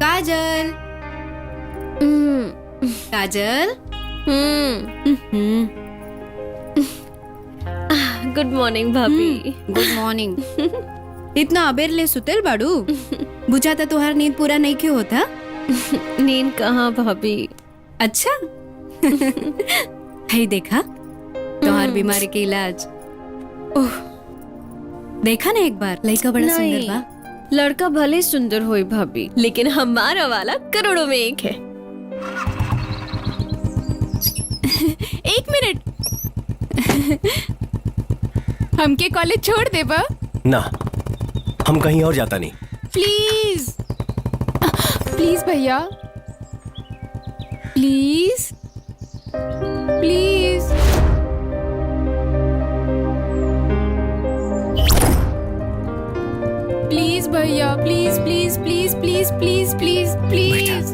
Kajal Kajal good morning भाभी। Good morning. इतना अबेर ले सुतेल बाड़ू? बुझाता तुहार नींद पूरा नहीं क्यों होता? नींद कहाँ भाभी। अच्छा है देखा तुहार बीमारी के इलाज। ओह देखा ना एक बार, लड़का बड़ा सुंदर बा। लड़का भले सुंदर होए भाभी, लेकिन हमारा वाला करोड़ों में एक है। एक मिनट हमके कॉलेज छोड़ दे बा? ना, हम कहीं और जाता नहीं। प्लीज प्लीज भैया, प्लीज प्लीज। प्लीज भैया, please please please please please please please.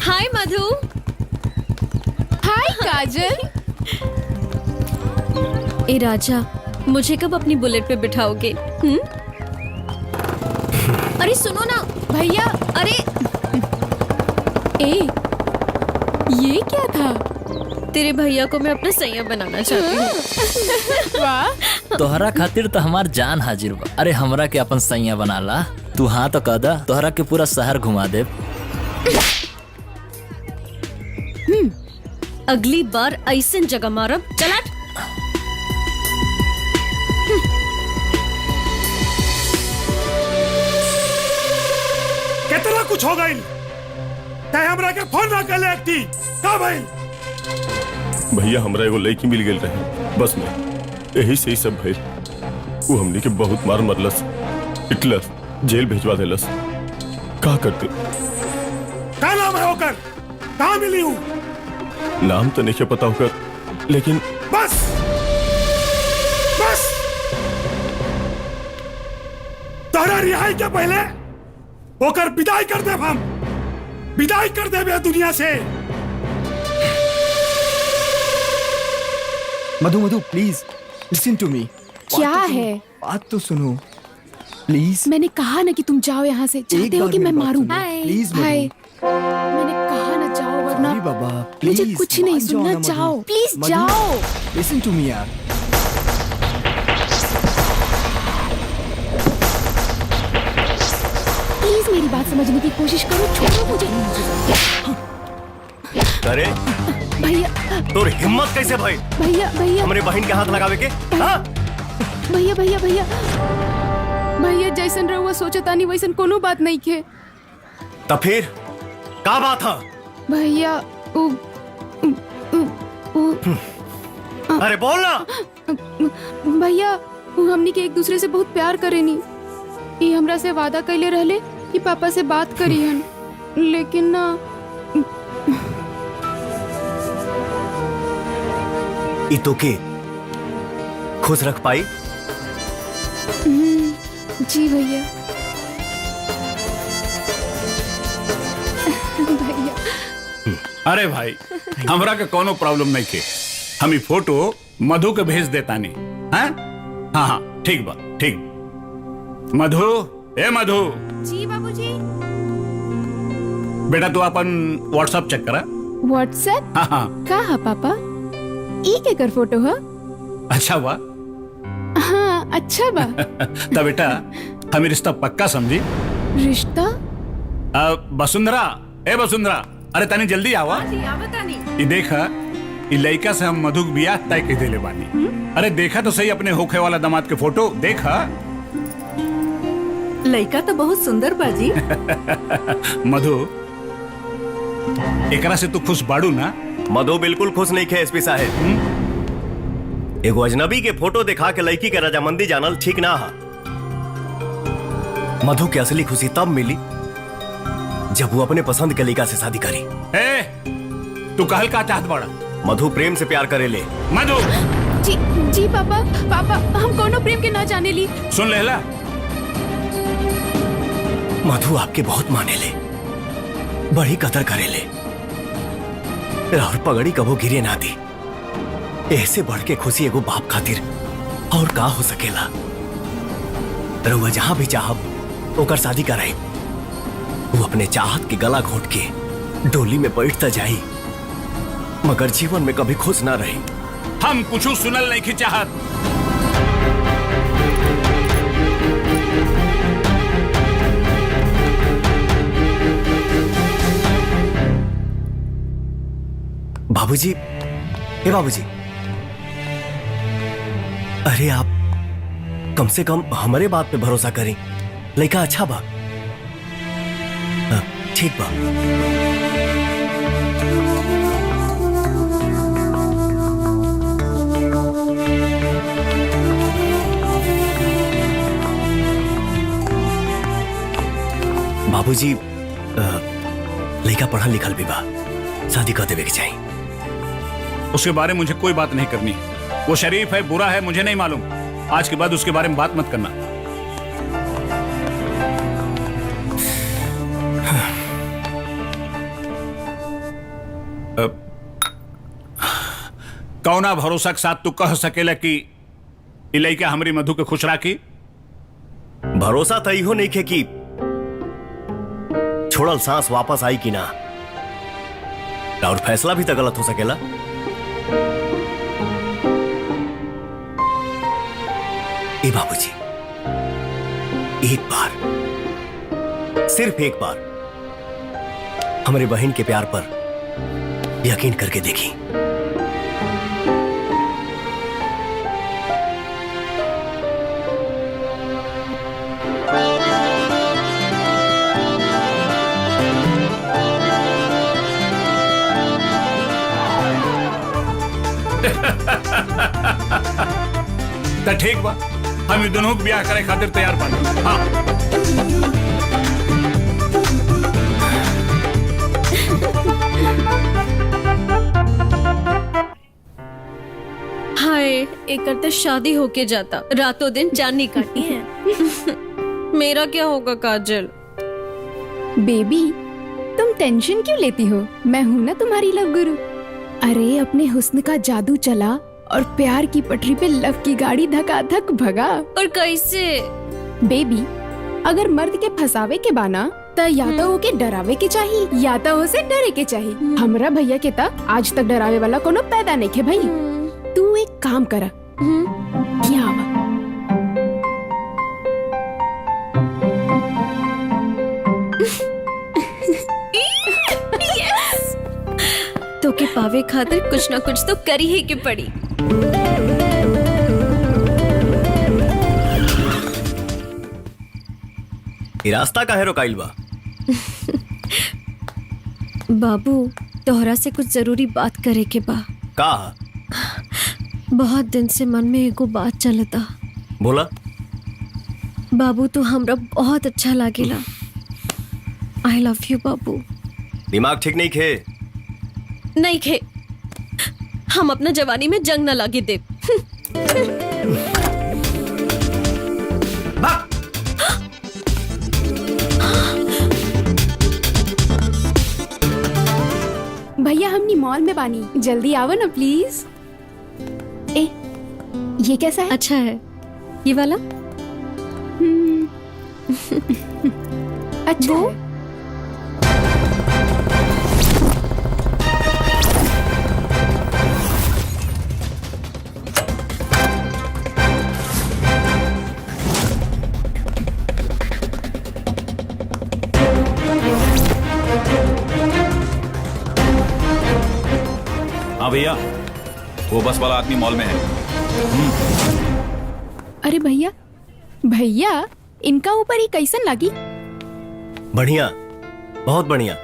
Hi Madhu. Hi Kajal. ए राजा, मुझे कब अपनी बुलेट पे बिठाओगे? अरे सुनो ना भैया, अरे ए ये क्या था? तेरे भैया को मैं अपना सैया बनाना चाहती हूँ। वाह, तोहरा खातिर तो हमार जान हाजिर बा। अरे हमरा के अपन सैया बना ला। तू हाँ तो कह दा, तोहरा के पूरा शहर घुमा दे। अगली बार ऐसे जगह मारब। चला कितना कुछ हो गई। तय हमरा के फोन ना कर ले थी का भाई? भैया हमरा एगो लड़की मिल गेल रहे बस में, यही से ही सब भइल। वो हमनी के बहुत मार मरलस, पिटलस, जेल भेजवा देलस। का करते? क्या नाम है होकर? कहाँ मिली हूँ? नाम तो नहीं पता होकर, लेकिन बस बस तोहरा रिहाई के पहले होकर विदाई कर दे। हम विदाई कर दे दुनिया से। मधु मधु प्लीज लिसन टू मी। क्या है? बात तो सुनो प्लीज। मैंने कहा ना कि तुम जाओ यहाँ से। चाहते हो कि मैं मारूं? प्लीज हाय, मैंने कहा ना जाओ, वरना बाबा प्लीज। मुझे कुछ नहीं सुनना। जाओ प्लीज, जाओ। लिसन टू मी यार। प्लीज मेरी बात समझने की कोशिश करो। छोड़ो मुझे। अरे भैया तोर हिम्मत कैसे भाई भैया भैया हमरे बहन के हाथ लगावे के? हाँ? भैया भैया भैया भैया, जैसन रहुआ सोचतानी वैसन कोनो बात नहीं खे। तब फिर का बात है? भैया अरे बोल ना। भैया हमनी के एक दूसरे से बहुत प्यार करेनी। ये हमरा से वादा कैले रहले कि पापा से बात करी हन, लेकिन ना। ई तो के खुश रख पाई? जी भैया। भैया अरे भाई, हमरा के कोनो प्रॉब्लम नहीं के। हम ई फोटो मधु के भेज देता नहीं। हाँ हाँ हाँ ठीक बा, ठीक। मधु, ए मधु। जी बाबूजी। बेटा तू अपन व्हाट्सएप चेक करा। व्हाट्सएप? हाँ हाँ। का है पापा? ई के कर फोटो है? अच्छा बा। हाँ अच्छा बा। तब बेटा हमें रिश्ता पक्का समझी। रिश्ता? वसुंधरा, ए वसुंधरा, अरे तनी जल्दी आवा। ये देखा, ये लड़का से हम मधु बियाह तय कर देले बानी। अरे देखा तो सही अपने होखे वाला दामाद के फोटो देखा। लड़का तो बहुत सुंदर बाजी। मधु, एकरा से तू खुश बाड़ू ना? मधु बिल्कुल खुश नहीं खे एसपी साहब। एगो अजनबी के फोटो दिखा के लड़की के रजामंदी जानल ठीक ना है। मधु की असली खुशी तब मिली जब वो अपने पसंद के लड़का से शादी करी। ए, तू कहल का चाहत बाड़ा? मधु प्रेम से प्यार करे ले। मधु। जी जी पापा, पापा हम कोनो प्रेम के ना जाने ली। सुन लेला, मधु आपके बहुत माने ले, बड़ी कदर करे ले, और पगड़ी कबो गिरे ना दी। ऐसे बढ़ के खुशी एगो बाप खातिर और का हो सकेला। रउआ जहां भी चाहब ओकर शादी कराई। वो अपने चाहत के गला घोट के डोली में बैठता जाई, मगर जीवन में कभी खुश ना रही। हम कुछ सुनल नहीं की चाहत। बाबूजी, हे बाबूजी, अरे आप कम से कम हमारे बात पे भरोसा करें। लड़का अच्छा बा। हाँ, ठीक बा। बाबूजी, लड़का पढ़ल लिखल भी बा, शादी कर देवे के चाहिए। उसके बारे में मुझे कोई बात नहीं करनी। वो शरीफ है, बुरा है, मुझे नहीं मालूम। आज के बाद उसके बारे में बात मत करना। कौना भरोसा के साथ तू कह सकेला कि लड़का हमारी मधु के खुश राखी? भरोसा तो इहो नहीं खे कि छोड़ल सांस वापस आई कि ना, और फैसला भी तो गलत हो सकेला। ए बाबूजी, एक बार, सिर्फ एक बार हमारे बहन के प्यार पर यकीन करके देखी। तो ठीक बा, हम इन दोनों को ब्याह करे खातिर तैयार बानी। हाँ। हाय, एक करते शादी होके जाता, रातों दिन जान नहीं काटी है। मेरा क्या होगा काजल? बेबी, तुम टेंशन क्यों लेती हो? मैं हूँ ना तुम्हारी लव गुरु। अरे अपने हुस्न का जादू चला और प्यार की पटरी पे लव की गाड़ी धकाधक भगा। और कैसे? बेबी, अगर मर्द के फसावे के बाना त या तो ओके डरावे के चाहिए या तो उसे डरे के चाहिए। हमरा भैया के ता आज तक डरावे वाला कोनो पैदा नहीं खे भाई। तू एक काम करा, क्या आवा? तो के पावे खातिर कुछ ना कुछ तो करी ही की पड़ी। ये रास्ता काहे रोकाइल बा? बाबू, तोहरा से कुछ जरूरी बात करे के बा। का? बहुत दिन से मन में एगो बात चलता। बोला। बाबू, तू हमरा बहुत अच्छा लागेला। आई लव यू बाबू। दिमाग ठीक नहीं खे? नहीं खे, हम अपना जवानी में जंग न लागे दे। भैया, हमनी मॉल में बानी, जल्दी आओ ना प्लीज। ए, ये कैसा है? अच्छा है ये वाला। अच्छा है। हाँ भैया, वो बस वाला आदमी मॉल में है। अरे भैया, भैया इनका ऊपर ही कैसन लगी? बढ़िया, बहुत बढ़िया।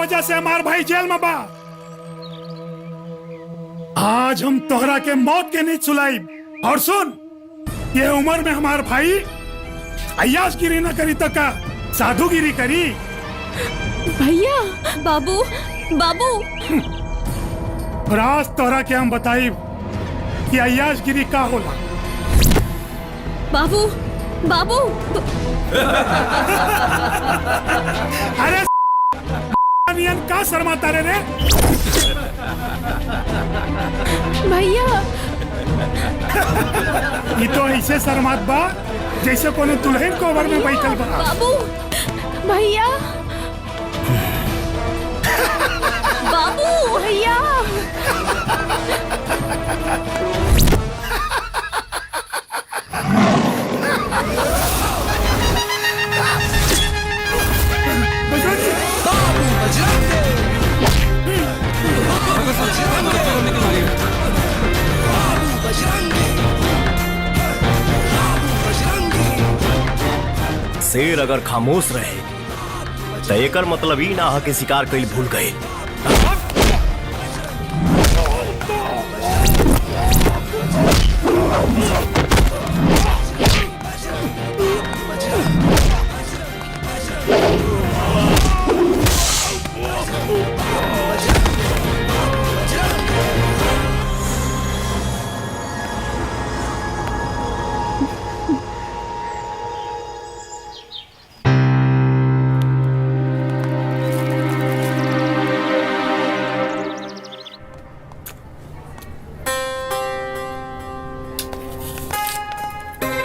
वजह से हमार भाई जेल में बा। आज हम तोहरा के मौत के नींद सुलाई। और सुन, ये उम्र में हमार भाई अय्याशगिरी न करी तो का साधुगिरी करी। भैया बाबू बाबू और आज तोहरा के हम बताई कि अय्याशगिरी का होला। बाबू बाबू अरे नियन का शर्माता रे रे। भैया ये तो ऐसे शर्मात बा जैसे कोनो दुल्हन कोवर में बैठल बा। बाबू भैया बाबू भैया शेर अगर खामोश रहे तो एकर मतलब ही ना के शिकार कईल भूल गए।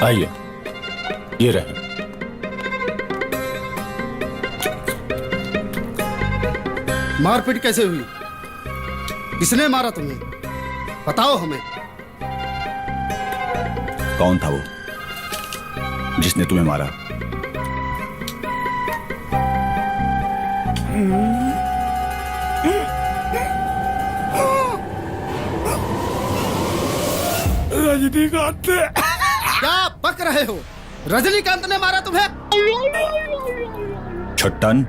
आइए, ये रहे। मारपीट कैसे हुई? किसने मारा तुम्हें? बताओ हमें। कौन था वो जिसने तुम्हें मारा? रजनीकांत। क्या बक रहे हो? रजनीकांत ने मारा तुम्हें? छट्टन,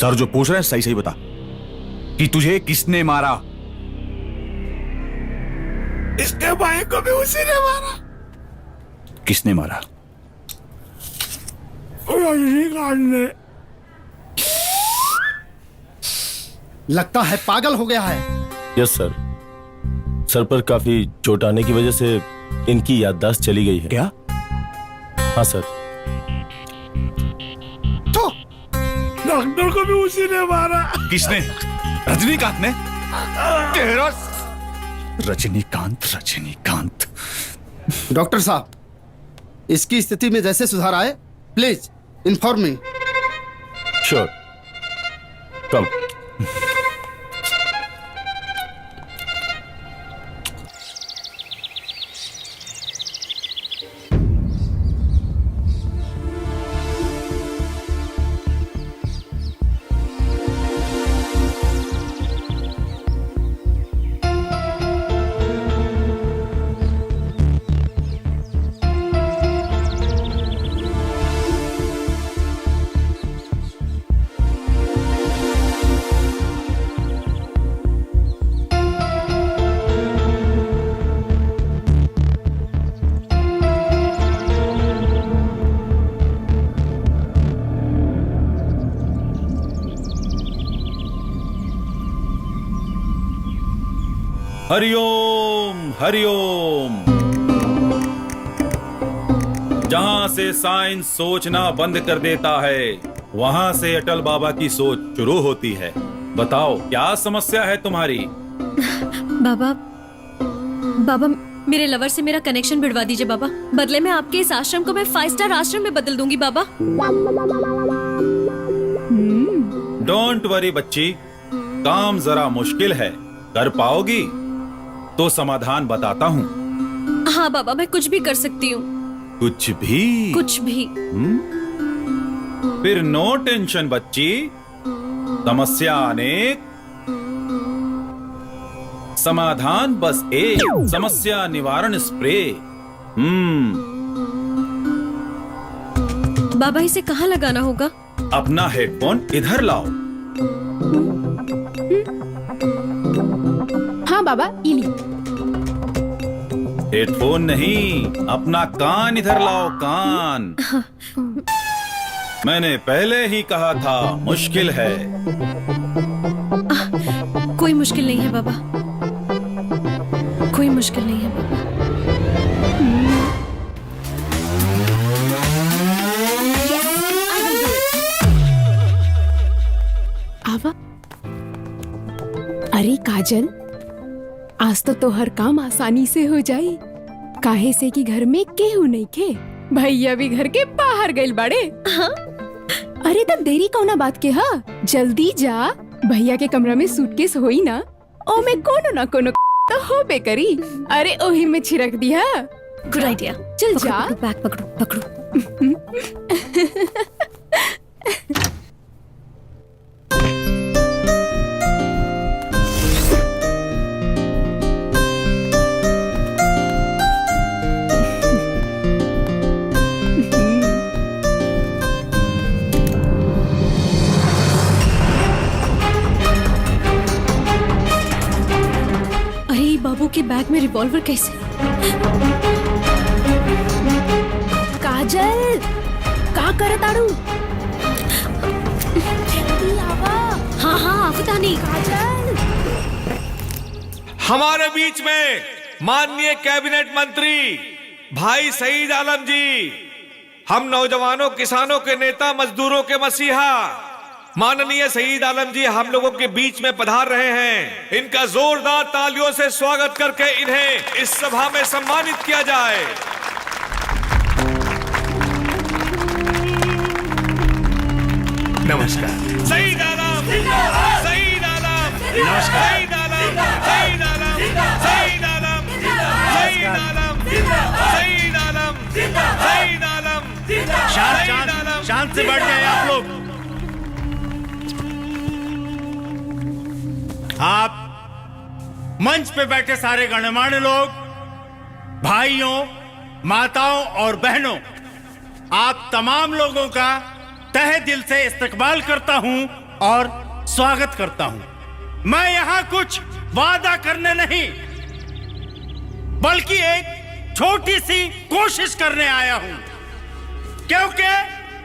सर जो पूछ रहे हैं सही सही बता कि तुझे किसने मारा? इसके भाई को भी उसी ने मारा। किसने मारा? रजनीकांत ने। लगता है पागल हो गया है। यस सर, सर पर काफी चोट आने की वजह से इनकी याददाश्त चली गई है। क्या? हाँ सर। तो डॉक्टर को भी उसी ने मारा। किसने? रजनीकांत ने? तेरा रजनीकांत रजनीकांत। डॉक्टर साहब, इसकी स्थिति में जैसे सुधार आए प्लीज इन्फॉर्म मी। श्योर, कम। हरिओम हरिओम। जहां से साइंस सोचना बंद कर देता है वहां से अटल बाबा की सोच शुरू होती है। बताओ क्या समस्या है तुम्हारी? बाबा बाबा मेरे लवर से मेरा कनेक्शन भिड़वा दीजिए बाबा। बदले में आपके इस आश्रम को मैं 5 स्टार आश्रम में बदल दूंगी बाबा। डोंट वरी बच्ची, काम जरा मुश्किल है, कर पाओगी तो समाधान बताता हूँ। हाँ बाबा, मैं कुछ भी कर सकती हूँ। कुछ भी? कुछ भी। फिर नो टेंशन बच्ची, समस्या अनेक, समाधान बस एक। समस्या निवारण स्प्रे। बाबा इसे कहाँ लगाना होगा? अपना हेडफोन इधर लाओ। हाँ बाबा, इली। हेडफोन नहीं, अपना कान इधर लाओ, कान। मैंने पहले ही कहा था मुश्किल है। कोई मुश्किल नहीं है बाबा, कोई मुश्किल नहीं है बाबा। आवा। अरे काजल, आज तो तोहर काम आसानी से हो जाई। काहे से कि घर में केहू नहीं खे, भैया भी घर के बाहर गइल बाड़े। हाँ? अरे तब देरी कौना बात के हा, जल्दी जा। भैया के कमरा में सूटकेस होई ना, ओमे कोनो ना कोनो तो होबे करी। अरे ओही में छिड़क दिया। Good idea. चल जा। बैग पकड़ो पकड़ो। अरे बाबू के बैग में रिवॉल्वर कैसे? काजल, का करत आड़ू? हाँ हाँ आवतानी। काजल, हमारे बीच में माननीय कैबिनेट मंत्री भाई सईद आलम जी, हम नौजवानों किसानों के नेता मजदूरों के मसीहा माननीय सईद आलम जी हम लोगों के बीच में पधार रहे हैं। इनका जोरदार तालियों से स्वागत करके इन्हें इस सभा में सम्मानित किया जाए। नमस्कार। सईद आलम, सईद आलम, सईद आलम, सईद आलम, सईद आलम, सईद आलम, सईद आलम, सईद आलम। शांत से बैठ जाए आप लोग। आप मंच पे बैठे सारे गणमान्य लोग, भाइयों, माताओं और बहनों, आप तमाम लोगों का तहे दिल से इस्तकबाल करता हूं और स्वागत करता हूं। मैं यहां कुछ वादा करने नहीं, बल्कि एक छोटी सी कोशिश करने आया हूं, क्योंकि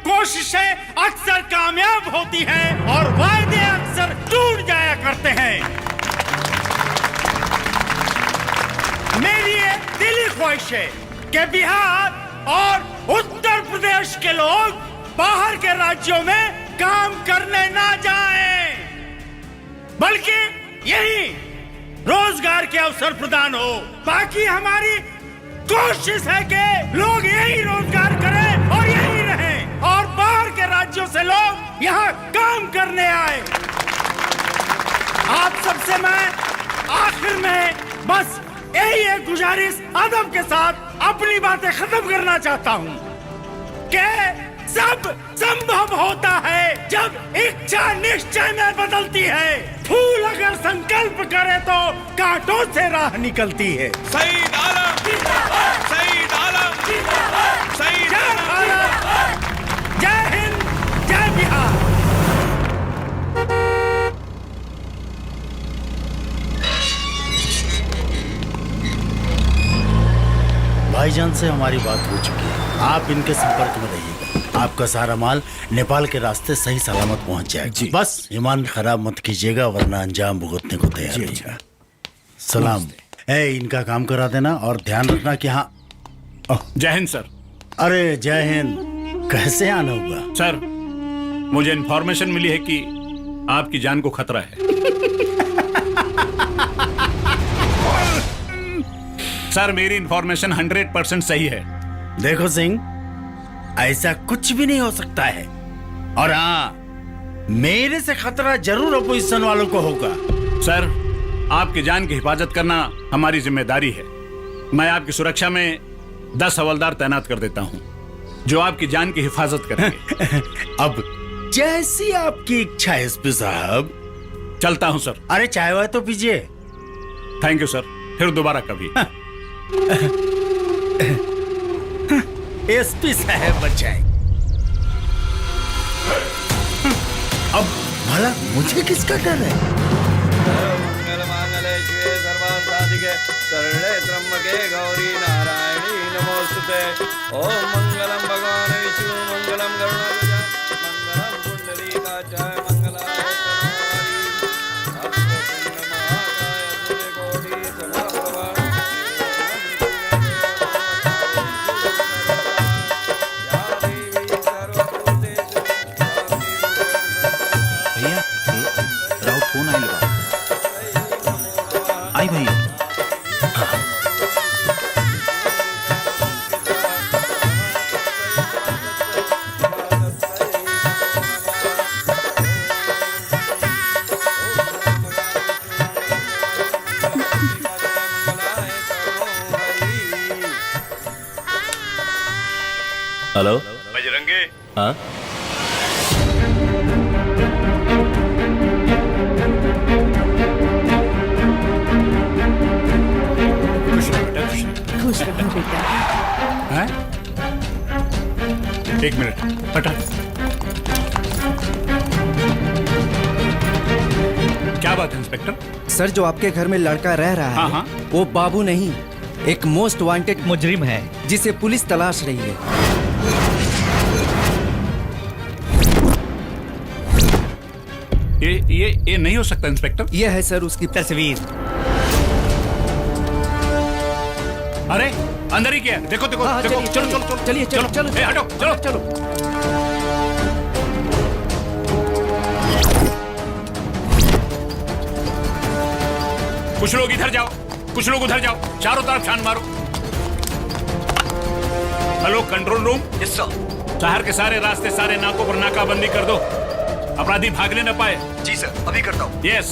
कोशिशें अक्सर कामयाब होती हैं और वायदे अक्सर टूट जाया करते हैं। मेरी ये दिली ख्वाहिश है कि बिहार और उत्तर प्रदेश के लोग बाहर के राज्यों में काम करने ना जाएं, बल्कि यही रोजगार के अवसर प्रदान हो। बाकी हमारी कोशिश है कि लोग यही रोजगार करें और यही रहें और बाहर के राज्यों से लोग यहाँ काम करने आए। आप सबसे मैं आखिर में बस यही एक गुजारिश अदब के साथ अपनी बातें खत्म करना चाहता हूँ कि सब संभव होता है जब इच्छा निश्चय में बदलती है। फूल अगर संकल्प करे तो कांटों से राह निकलती है। सईद आलम, सईद आलम, सईद आलम। जय हिंद, जय बिहार। भाईजान से हमारी बात हो चुकी है, आप इनके संपर्क में रहिएगा। आपका सारा माल नेपाल के रास्ते सही सलामत पहुंच जाएगा। बस ईमान खराब मत कीजिएगा, वरना अंजाम भुगतने को तैयार रहिएगा। सलाम। इनका काम करा देना और ध्यान रखना कि हाँ। जय हिंद सर। अरे जय हिंद। कैसे आना होगा सर? मुझे इन्फॉर्मेशन मिली है कि आपकी जान को खतरा है। सर मेरी इन्फॉर्मेशन 100% सही है। देखो सिंह, ऐसा कुछ भी नहीं हो सकता है, और हाँ मेरे से खतरा जरूर अपोजिशन वालों को होगा। सर आपकी जान की हिफाजत करना हमारी जिम्मेदारी है। मैं आपकी सुरक्षा में 10 हवलदार तैनात कर देता हूँ जो आपकी जान की हिफाजत करेंगे। अब जैसी आपकी इच्छा एसपी साहब। चलता हूँ सर। अरे चाय वाय तो पीजिए। थैंक यू सर, फिर दोबारा कभी। एसपी साहब बचाए। अब भला मुझे किसका डर है? मंगल शिवे सर्वार्थसाधिके शरणे त्र्यंबके गौरी नारायणी नमोस्तुते। ओम मंगलम भगवान विष्णु मंगलम गरुड़ध्वज मंगलम पुंडरीकाक्षाय मंगलाय भैया राउत फोन आइल बा। आई भैया। हेलो बजरंगे, हाँ खुश रहो बेटा। हैं? एक मिनट हटा। क्या बात है इंस्पेक्टर? सर, जो आपके घर में लड़का रह रहा हाँ, है हाँ। वो बाबू नहीं, एक मोस्ट वांटेड मुजरिम है जिसे पुलिस तलाश रही है। ये नहीं हो सकता इंस्पेक्टर। ये है सर उसकी तस्वीर। अरे अंदर ही क्या है? देखो देखो हाँ, देखो। चलिए, चलो चलिए, चलो चलो चलिए, चलो, चलो, ए, हटो चलो चलो। कुछ लोग इधर जाओ, कुछ लोग उधर जाओ, चारों तरफ छान मारो। Hello control room. यस सर। शहर के सारे रास्ते, सारे नाकों पर नाकाबंदी कर दो, अपराधी भागने न पाए। जी सर, अभी करता हूँ। यस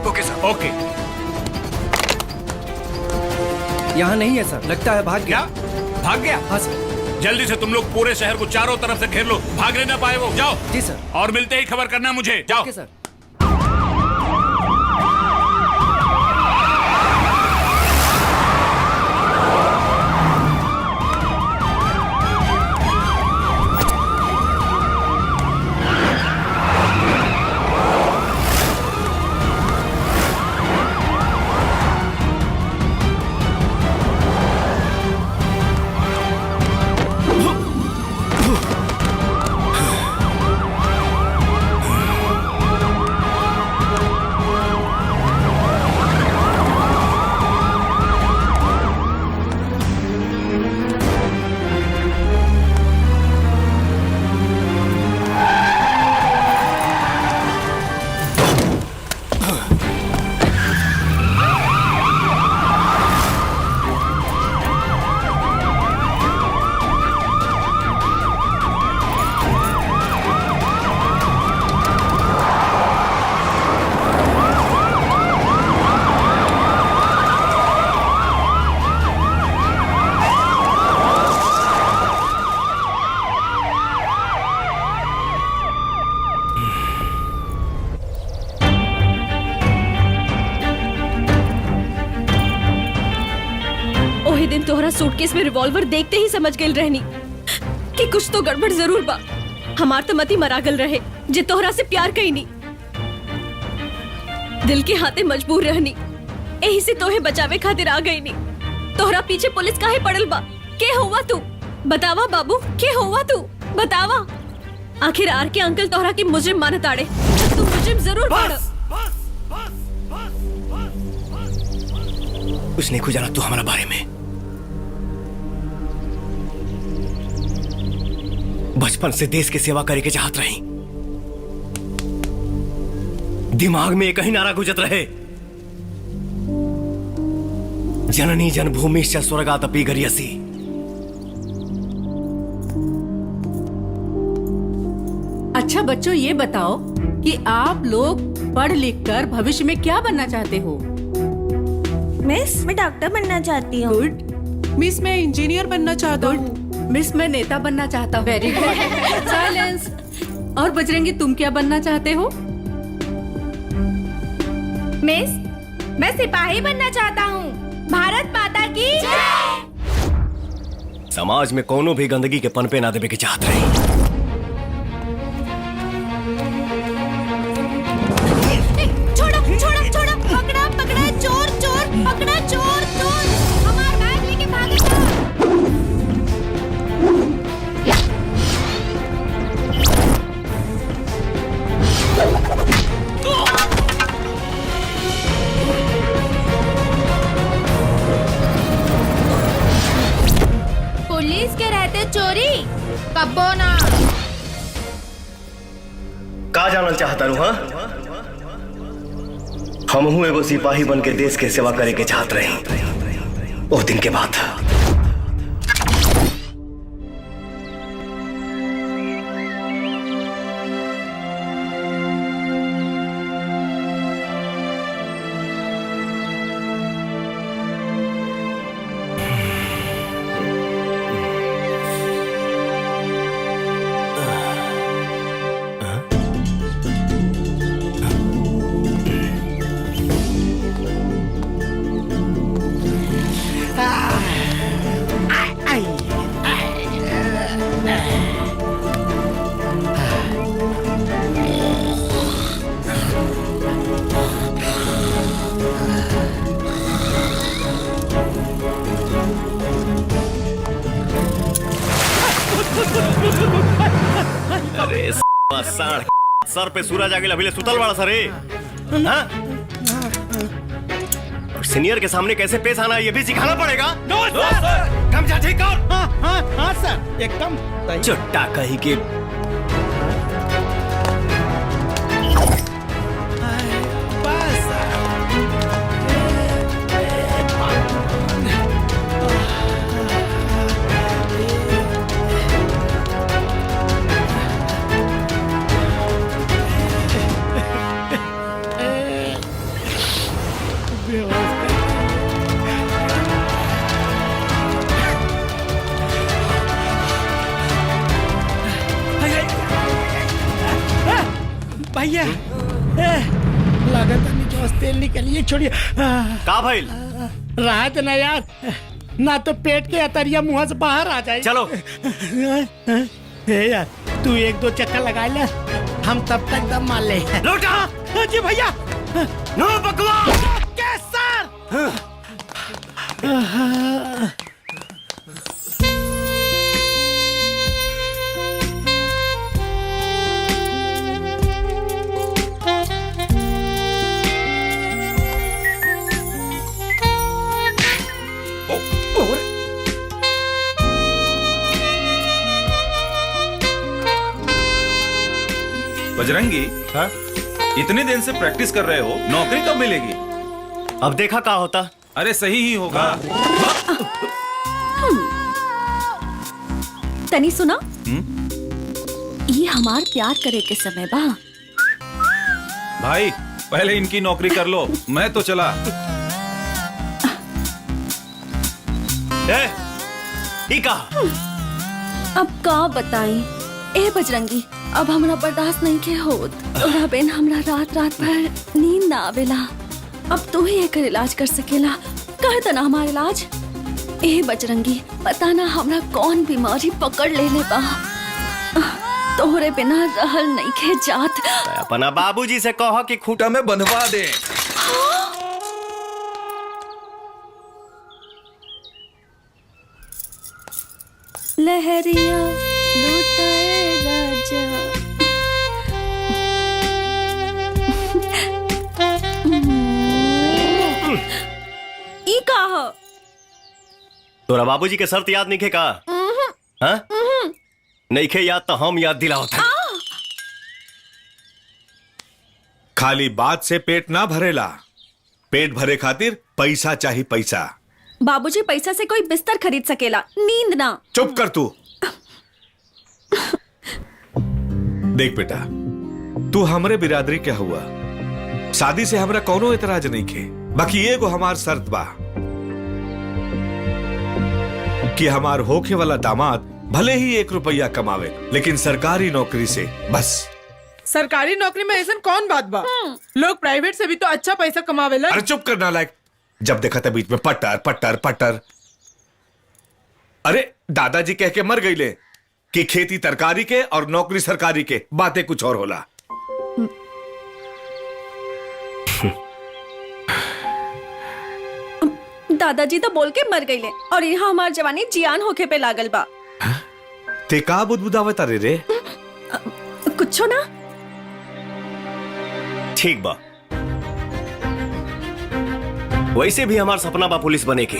ओके सर। ओके। यहाँ नहीं है सर, लगता है भाग क्या गया। भाग गया? हाँ सर। जल्दी से तुम लोग पूरे शहर को चारों तरफ से घेर लो, भागने न पाए वो। जाओ। जी सर। और मिलते ही खबर करना मुझे। जाओ। ओके सर। दिन तोहरा सूटकेस में रिवॉल्वर देखते ही समझ गई रहनी कि कुछ तो गड़बड़ जरूर बा। हमार तो मती मरागल रहे जे तोहरा से प्यार कई नी, दिल के हाथे मजबूर रहनी, यही से तोहे बचावे खातिर आ गई नी। तोहरा पीछे पुलिस काहे पड़ल बा? के हुआ तू? बतावा बाबू, के हुआ तू? बतावा। आखिर आर के अंकल तोहरा की मुजरिम मानत आड़े, तू मुजरिम जरूर पड़। कुछ नहीं खुजाना तू हमारा बारे में। बचपन से देश की सेवा करे के चाहत रही, दिमाग में एक ही नारा गुजर रहे, जननी जन्मभूमि से स्वर्गादपि गरियसी। अच्छा बच्चों, ये बताओ कि आप लोग पढ़ लिख कर भविष्य में क्या बनना चाहते हो? मिस, मैं डॉक्टर बनना चाहती हूँ। गुड। मिस, मैं इंजीनियर बनना चाहता हूँ। मिस, मैं नेता बनना चाहता हूँ। Very good. साइलेंस। और बजरंगी, तुम क्या बनना चाहते हो? मिस, मैं सिपाही बनना चाहता हूँ। भारत माता की जय। समाज में कोनो भी गंदगी के पनपे ना देवे के चाहत रही। कब्बो ना। का जानल चाहता रू? हाँ, हम हूँ एगो सिपाही बन के देश के सेवा करे के चाहत रहे। उस दिन के बाद अरे साढ़ सर पे सूरज आगे अभी सुतल बड़ा सर हाँ? और सीनियर के सामने कैसे पेश आना ये भी सिखाना पड़ेगा। कम जा ठीक कर। हाँ सर एकदम चुट्टा कही के भैया लागत नहीं जो तेल निकलिए छोड़िए। का भइल? राहत ना यार, ना तो पेट के अतरिया मुंह से बाहर आ जाए। चलो यार तू एक दो चक्कर लगा ले, हम तब तक दम मार ले। लौटा जी भैया। नो बकवास। सर बजरंगी, हाँ? इतने दिन से प्रैक्टिस कर रहे हो, नौकरी कब मिलेगी? अब देखा क्या होता। अरे सही ही होगा। तनी सुना, ये हमार प्यार करे के समय बा। भाई पहले इनकी नौकरी कर लो, मैं तो चला। अब का बताई ए बजरंगी, अब हमरा बर्दाश्त नहीं के होत। तोरा बिन हमरा रात रात भर नींद ना आवेला। अब तू ही एकर इलाज कर सकेला, कर देना हमारा इलाज। ए बजरंगी, पता ना हमरा कौन बीमारी पकड़ लेले बा, तोहरे बिना रहल नहीं के जात। अपना बाबूजी से कह कि खूटा में बंधवा दे। लहरिया लुटाए राजा। ई का हो? तोरा बाबूजी के शर्त याद नहीं खे का? हाँ? नहीं खे याद तो हम याद दिलाओ था। खाली बात से पेट ना भरेला, पेट भरे खातिर पैसा चाहिए पैसा। बाबूजी पैसा से कोई बिस्तर खरीद सकेला, नींद ना। चुप कर तू। देख बेटा, तू हमरे बिरादरी के हुआ, शादी से हमरा कोनो एतराज नहीं खे। बाकी एगो हमार शर्त बा कि हमार होखे वाला दामाद भले ही 1 रुपया कमावे, लेकिन सरकारी नौकरी से बस। सरकारी नौकरी में ऐसा कौन बात बा? लोग प्राइवेट से भी तो अच्छा पैसा कमावेला। अरे चुप करना लायक, जब देखा था बीच में पट्टर पट्टर पट्टर। अरे दादाजी कह के मर गईले कि खेती तरकारी के और नौकरी सरकारी के, बातें कुछ और होला। दादाजी तो बोल के मर गईले और यहाँ हमार जवानी जियान होके पे लागल बा। ते का बुदबुदावत रे रे? कुछो ना। ठीक बा, वैसे भी हमार सपना बा पुलिस बने के,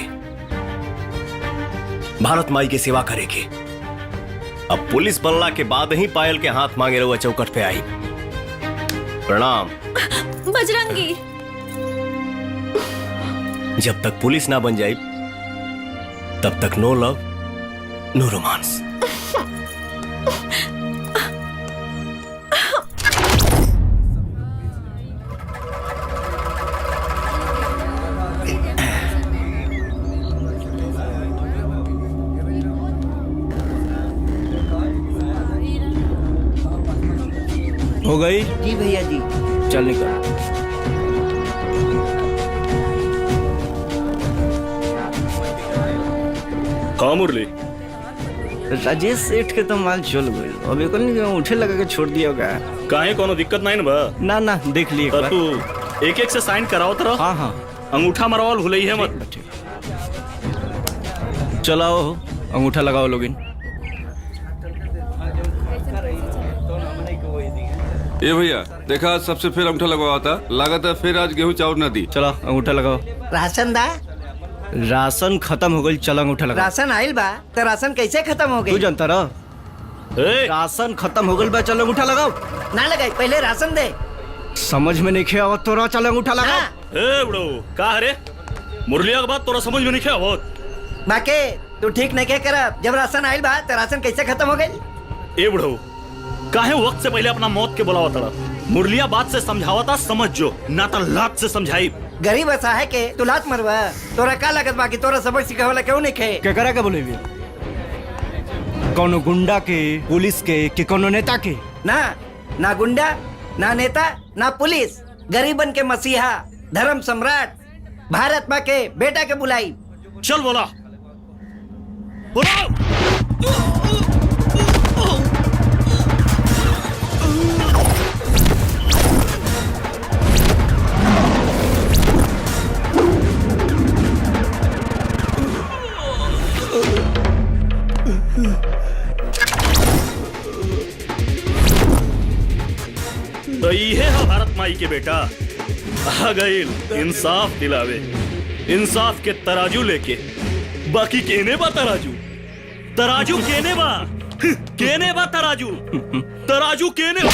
भारत माई की सेवा करे के। अब पुलिस बनला के बाद ही पायल के हाथ मांगे रहुआ चौकट पे आई। प्रणाम। बजरंगी, जब तक पुलिस ना बन जाए तब तक नो लव नो रोमांस। हो गई? जी भैया जी। चल निकल। हाँ मुरली, राजेश सेठ के तो माल चल गई, अब एक उठे लगा के छोड़ दिया होगा। काहे कोनो दिक्कत नहीं ना बा? ना ना देख लिए तो तू एक एक से साइन कराओ तरह। हाँ हाँ अंगूठा मरवाल भूल है मत। चलाओ अंगूठा लगाओ लोगिन। ये भैया देखा, आज सबसे फिर अंगूठा लगवाया था, लागत है फिर आज गेहूं चाउर न दी। चलो अंगूठा लगाओ। राशन दा राशन खत्म हो गई, चल अंगूठा लगाओ। राशन आइल बा तो राशन कैसे खत्म हो तू गई? जानता रह, राशन खत्म हो गई बा, चल अंगूठा लगाओ। ना लगाई, पहले राशन दे। समझ में नहीं खेआ तो रह, चल अंगूठा लगाओ। ए बड़ो का रे, मुरलिया के बात तोरा समझ में नहीं आवत। बाके तू ठीक नहीं कर, जब राशन आइल बा तो राशन कैसे खत्म हो गई? ए बड़ो काहे वक्त से पहले अपना मौत के बुलावा तड़ा। मुरलिया बात से समझावता समझ जो, ना तो लात से समझाई। गरीब ऐसा है के तू लात मरवा, तोरा का लागत बाकी तोरा सबक सिखावला क्यों नहीं खे? क्या करा के बोले भी? कोनो गुंडा के, पुलिस के कि कोनो नेता के? ना ना गुंडा, ना नेता, ना पुलिस, गरीबन के मसीहा, धर्म सम्राट, भारत माँ के बेटा के बुलाई। चल बोला बोला। तो ये है भारत माई के बेटा आ गईल इंसाफ दिलावे, इंसाफ के तराजू लेके। बाकी केने बा तराजू, तराजू केने बा, केने बा तराजू, तराजू केने बा।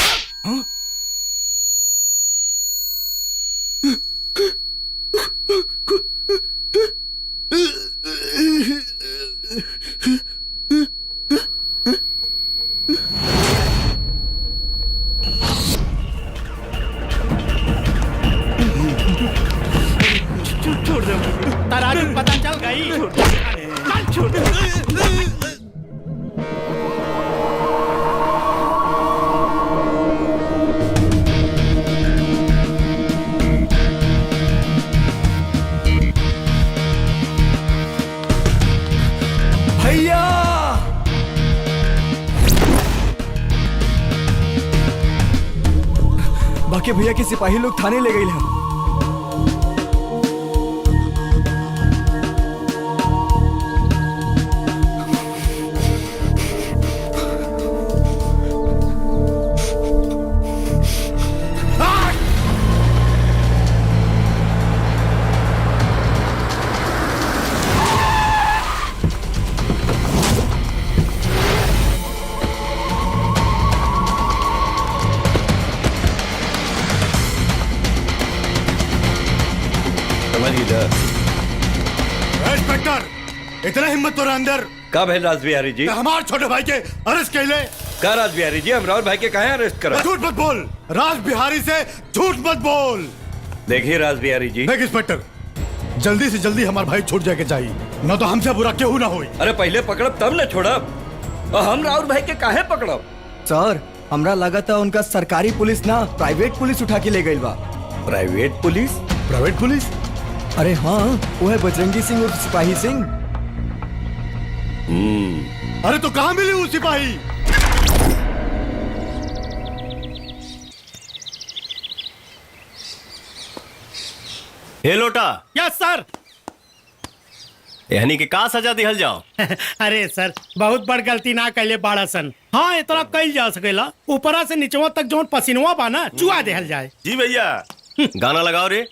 तराजू पता चल गई। छोड़ दे। भैया बाकी भैया के सिपाही लोग थाने ले गए हैं। इंस्पेक्टर, इतना हिम्मत तो अंदर का भाई राजबिहारी जी? हमारे छोटे भाई के अरेस्ट कैले। का राजबिहारी जी, हम राहुल भाई के कहे अरेस्ट करा? झूठ मत बोल, राज बिहारी से झूठ मत बोल। देखिए राजबिहारी जी, देख इंस्पेक्टर, जल्दी से जल्दी हमारे भाई छूट जाके चाहिए, न तो हमसे बुरा क्यों ना हो। अरे पहले पकड़ब तब न छोड़ब, और हम राहुल भाई के काहे पकड़ब? सर हमरा लगा था उनका सरकारी पुलिस ना प्राइवेट पुलिस उठा के ले गई बा। Private police? Private police? अरे हाँ, वो है बजरंगी सिंह और सिपाही सिंह। अरे तो कहाँ मिली वो सिपाही? हे लोटा। यस सर। यानी कि का सजा दिहल जाओ? अरे सर, बहुत बड़ गलती ना कैले बाड़ा सन। हाँ इतना कैल जा सकेला, ऊपरा से निचवा तक जो पसीनवा बा ना चुआ देहल जाए। जी भैया। गाना लगाओ रे।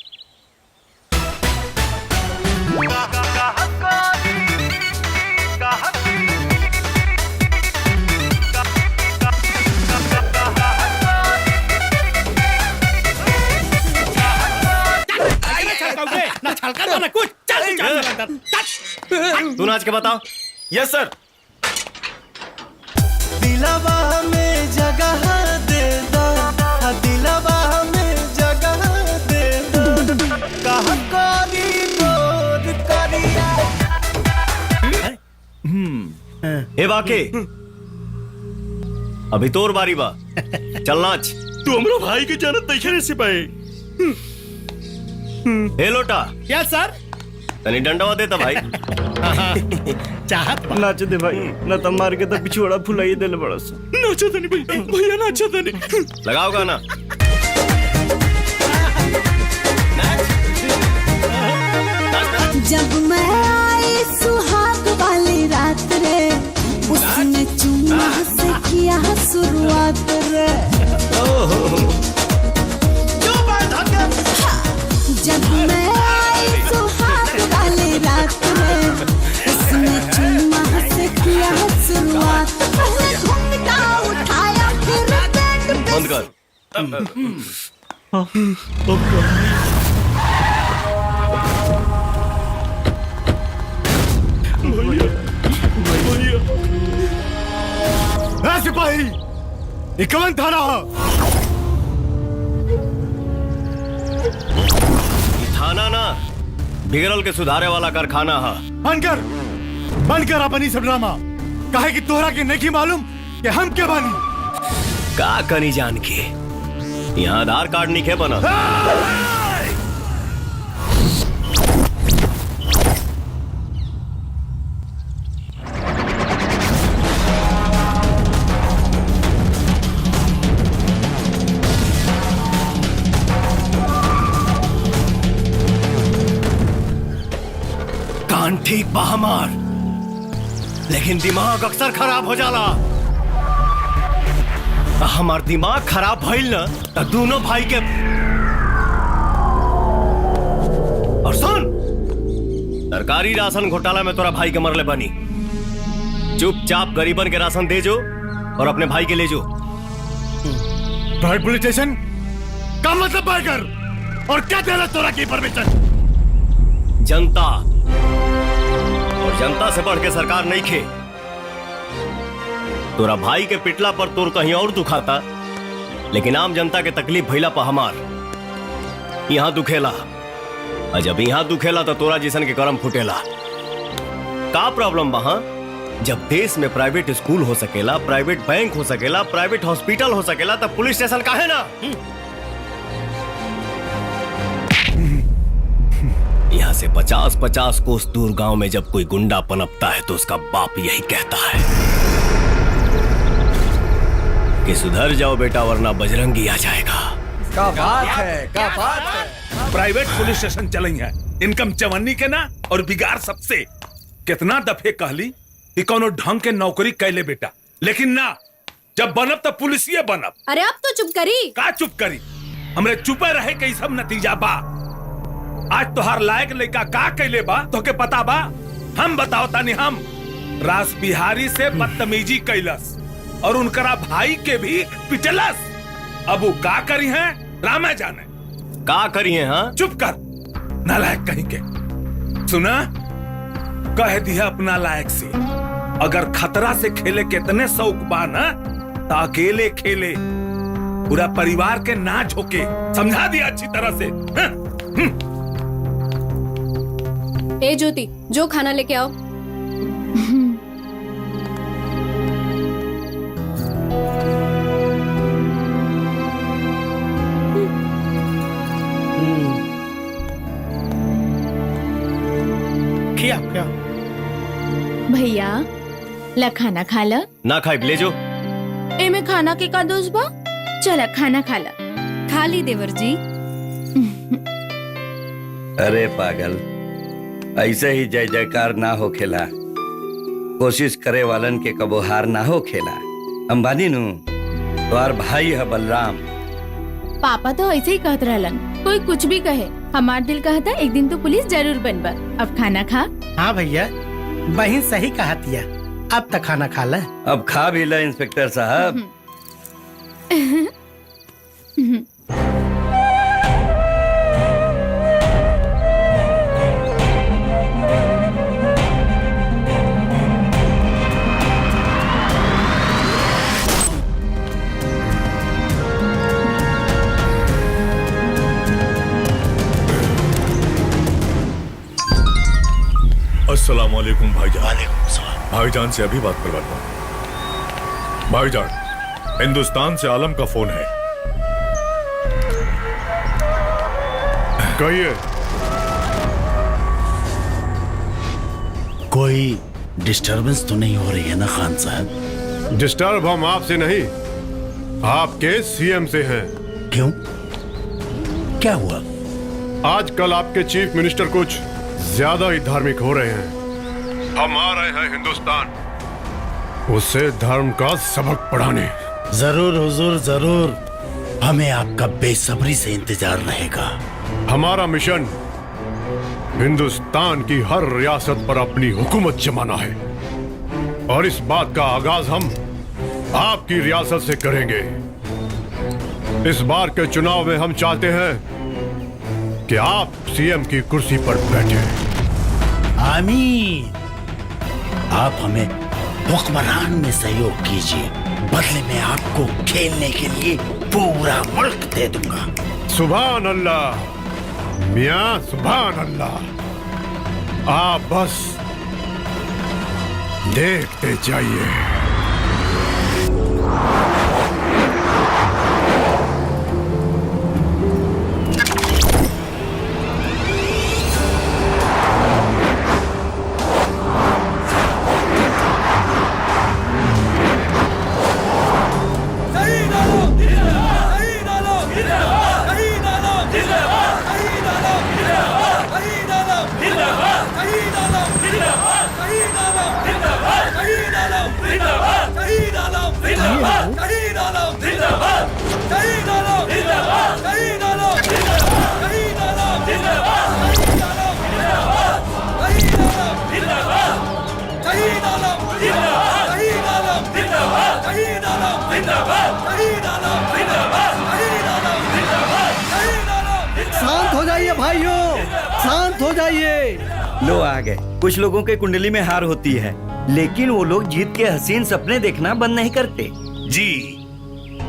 हल्का तो ना कुछ चल तू चल अंदर चल तू नाच के बताओ। यस सर। दिलवा में जगह दे दो, दिलवा में जगह दे दो, कहा करी बोर करिया। ए बाके, अभी तोर बारी बा, चल नाच। तू हमरो भाई के जानत नहीं खेले सिपाही। ए लोटा, क्या सर? तनी डंडवा देता भाई। चाहत नाच दे भाई, न तो मार के तो पिछोड़ा फुलाई दे ले बड़ा सा। नाचा था नहीं भाई, भैया नाचा था नहीं। लगाओ गाना। जब मैं आई सुहाग वाली रात रे, उसने चुम्मा से किया शुरुआत रे। जब मैं आई सुहाग वाली रात रे, उसने चुम्मा से किया शुरुआत। पहले घूंघटा उठाया फिर बैठ पे बंद कर। सिपाही, ये कौन थाना है? थाना ना, बिगड़ल के सुधारे वाला कारखाना है। बंद कर अपनी सब ड्रामा। काहे कि तोहरा के नहीं मालूम कि हम क्या बानी। का कनी जान के यहाँ आधार कार्ड नहीं खे बना। कान ठीक बा हमार, लेकिन दिमाग अक्सर खराब हो जाला। हमार दिमाग खराब भइल न तो दोनों भाई के। और सुन, सरकारी राशन घोटाला में तोरा भाई के मरले बनी। चुपचाप गरीबन के राशन दे जो और अपने भाई के ले जो। प्राइवेट पुलिस स्टेशन का मतलब कर और क्या दे रहा तोरा की परमिशन? जनता, और जनता से बढ़ के सरकार नहीं खे। तोरा भाई के पिटला पर तोर कहीं और दुखाता, लेकिन आम जनता के तकलीफ भइला पर हमार यहाँ दुखेला। और जब यहाँ दुखेला तो तोरा जैसन के करम फुटेला। का प्रॉब्लम वहां? जब देश में प्राइवेट स्कूल हो सकेला, प्राइवेट बैंक हो सकेला, प्राइवेट हॉस्पिटल हो सकेला, तब पुलिस स्टेशन काहे ना? यहाँ से 50-50 कोस दूर गांव में जब कोई गुंडा पनपता है तो उसका बाप यही कहता है कि सुधर जाओ बेटा वरना बजरंगी आ जाएगा। क्या बात है, क्या बात है। प्राइवेट पुलिस स्टेशन चलेंगे, इनकम चवन्नी के ना और बिगाड़ सबसे। कितना दफे कहली कि कोनो ढंग के नौकरी कैले बेटा, लेकिन ना, जब बनब तो पुलिसिये बनब। अरे अब तो चुप करी। का चुप करी? हमरे चुपे रहे के सब नतीजा बा। आज तोहार लायक लड़का का कैले बा तो के पता बा? हम बताओ तानी। हम रास बिहारी से बदतमीजी कैलस और उनकरा भाई के भी पिटलस। अब वो का करी है रामा जाने। का करी है? हाँ चुप कर, नालायक कहीं के। सुना, कह दिया अपना लायक से, अगर खतरा से खेले कितने शौक बा ना तो अकेले खेले, पूरा परिवार के ना झोंके। समझा दिया अच्छी तरह से। ए ज्योति, जो खाना लेके आओ। क्या भैया ला खाना खा ला। ना खाए ले जो। एमे खाना के का दोष बा? चला खाना खा ला। खा ली देवर जी। अरे पागल, ऐसे ही जय जयकार ना हो खेला, कोशिश करे वालन के कबो हार ना हो खेला। अंबानी नु तुम्हार भाई है बलराम। पापा तो ऐसे ही कहत रहलन, कोई कुछ भी कहे, हमार दिल कहता एक दिन तो पुलिस जरूर बनबा। अब खाना खा। हाँ भैया, बहन सही कहा तिया। अब तक खाना खा ले। अब खा भी ले इंस्पेक्टर साहब। अस्सलाम वालेकुम भाईजान। वालेकुम सलाम। भाईजान से अभी बात करवाता हूँ। भाईजान, हिंदुस्तान से आलम का फोन है। कहिए। कोई डिस्टरबेंस तो नहीं हो रही है ना खान साहब? डिस्टर्ब हम आपसे नहीं, आपके सीएम से हैं। क्यों, क्या हुआ? आजकल आपके चीफ मिनिस्टर कुछ ज्यादा ही धार्मिक हो रहे हैं। हम आ रहे हैं हिंदुस्तान उससे धर्म का सबक पढ़ाने। जरूर हुजूर जरूर, हमें आपका बेसब्री से इंतजार रहेगा। हमारा मिशन हिंदुस्तान की हर रियासत पर अपनी हुकूमत जमाना है, और इस बात का आगाज हम आपकी रियासत से करेंगे। इस बार के चुनाव में हम चाहते हैं कि आप सीएम की कुर्सी पर बैठे। आमीन। आप हमें हुक्मरान में सहयोग कीजिए, बदले में आपको खेलने के लिए पूरा मुल्क दे दूंगा। सुभान अल्लाह मियां, सुभान अल्लाह। आप बस देखते जाइए। शांत हो जाइए भाइयों, शांत हो जाइए। लो आ गए। कुछ लोगों के कुंडली में हार होती है, लेकिन वो लोग जीत के हसीन सपने देखना बंद नहीं करते। जी,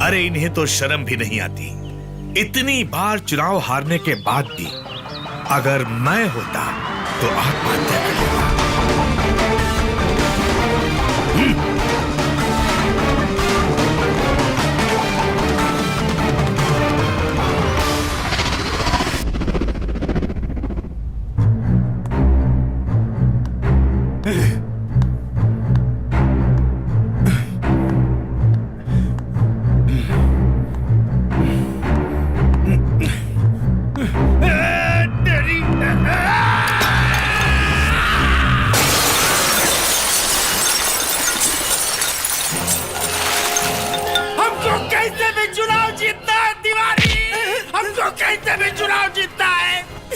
अरे इन्हें तो शर्म भी नहीं आती। इतनी बार चुनाव हारने के बाद भी अगर मैं होता तो आत्महत्या कर लेता।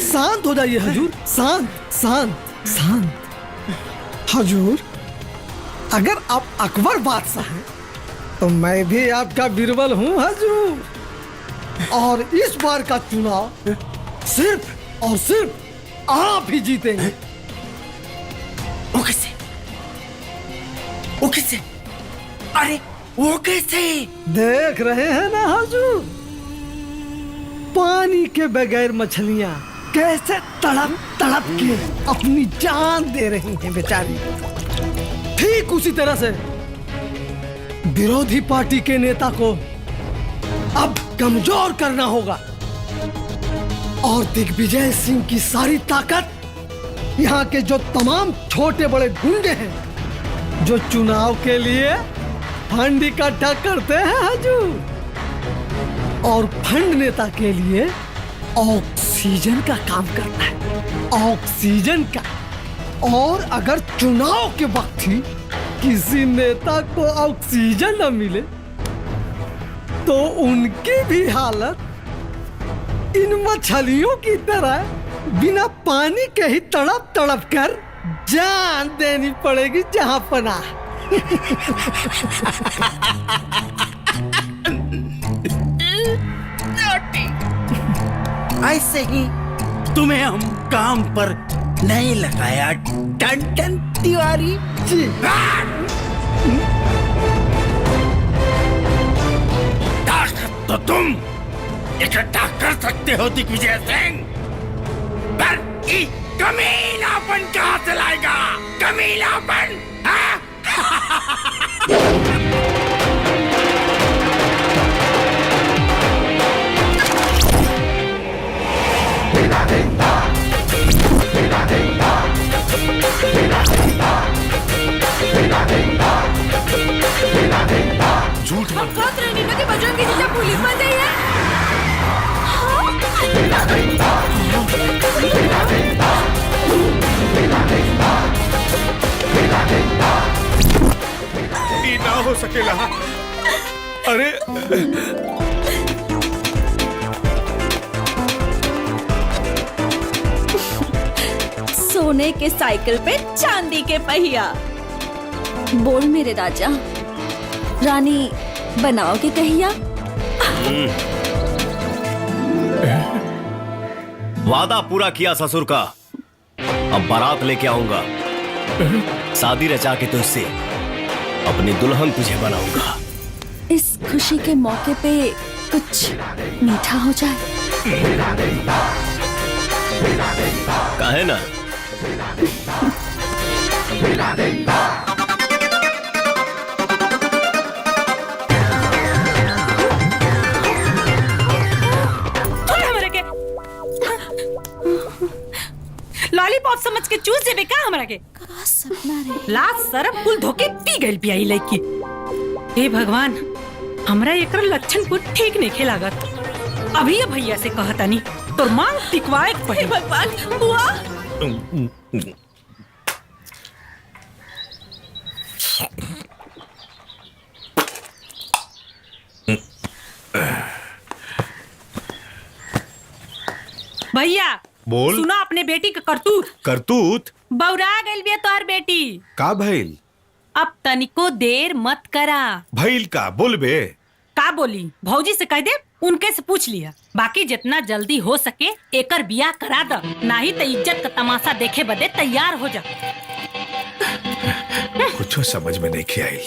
शांत हो जाइए हजूर, शांत शांत शांत। हजूर, अगर आप अकबर बादशाह हैं तो मैं भी आपका बिरबल हूँ हजूर। और इस बार का चुनाव सिर्फ और सिर्फ आप ही जीतेंगे। वो कैसे? वो कैसे? अरे वो कैसे? देख रहे हैं ना हजूर, पानी के बगैर मछलियां कैसे तड़प तड़प के अपनी जान दे रही हैं बेचारी। ठीक उसी तरह से विरोधी पार्टी के नेता को अब कमजोर करना होगा, और दिग्विजय सिंह की सारी ताकत यहाँ के जो तमाम छोटे बड़े गुंडे हैं जो चुनाव के लिए फंड इकट्ठा करते हैं हजूर, और फंड नेता के लिए ऑक्सीजन का काम करता है, ऑक्सीजन का। और अगर चुनाव के वक्त ही किसी नेता को ऑक्सीजन न मिले तो उनकी भी हालत इन मछलियों की तरह बिना पानी के ही तड़प तड़प कर जान देनी पड़ेगी जहां पना। ऐसे ही तुम्हें हम काम पर नहीं लगाया टन तिवारी जी। ताकत तो तुम इकट्ठा कर सकते हो दिग्विजय सिंह, पर कमीलापन कहाँ से लाएगा? कमीलापन हाँ? झूठ मत कहत रहनी ना कि बजरंगी जीजा पुलिस में गई है। ये ना हो सकेला। अरे सोने के साइकिल पे चांदी के पहिया। बोल मेरे राजा, रानी बनाओगे कहिया? वादा पूरा किया ससुर का, अब बारात लेके आऊंगा। शादी रचा के तुझसे अपनी दुल्हन तुझे बनाऊंगा। इस खुशी के मौके पे कुछ मीठा हो जाए। काहे ना? लॉलीपॉप समझ के चूस देबे का हमरा के? लाज शरम कुल धोके पी गइल पियाई लड़की। हे भगवान, हमरा एकर लक्षण कुछ ठीक नहीं खेलागत। अभी ये भैया से कहतानी तोर मांग टिकवाए के पड़ी। भगवान, बुआ भैया बोल। सुना अपने बेटी का करतूत। करतूत बौरा गइल बिया तोहर बेटी। का भइल? अब तनिको देर मत करा। भइल का बोलबे? का बोली? भौजी से कह दे, उनके से पूछ लिया। बाकी जितना जल्दी हो सके एकर बियाह करा द, नहीं तो इज्जत का तमाशा देखे बदे तैयार हो जा। कुछ समझ में नहीं आई।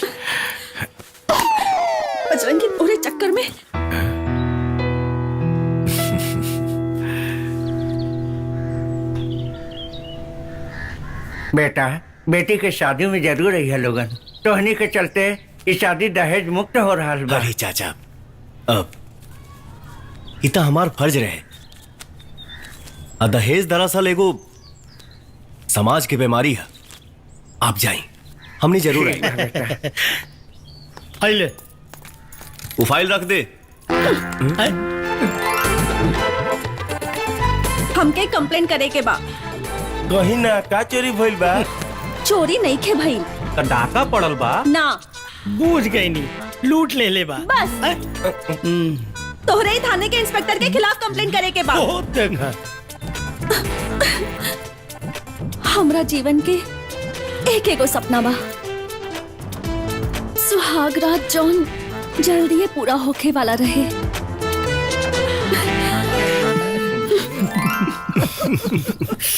बजरंगी पूरे चक्कर में बेटा, बेटी के शादी में जरूर रही है लोगन। तोहनी के चलते इस शादी दहेज मुक्त हो रहा है। अरे चाचा, अब इतना हमार फर्ज रहे। दहेज दरअसल एगो समाज की बीमारी है। आप जाएं, हमने जरूर है। ले वो फाइल रख दे। हमके कंप्लेन करे के बा। कहीं ना का चोरी भइल बा? चोरी नहीं खे भइल, डाका पड़ल बा ना बूझ गई नी, लूट ले ले बा। बस तोहरे ही थाने के इंस्पेक्टर के खिलाफ कंप्लेन करे के बा। हमरा जीवन के एक एगो सपना बा, सुहाग रात जौन जल्दी पूरा होके वाला रहे।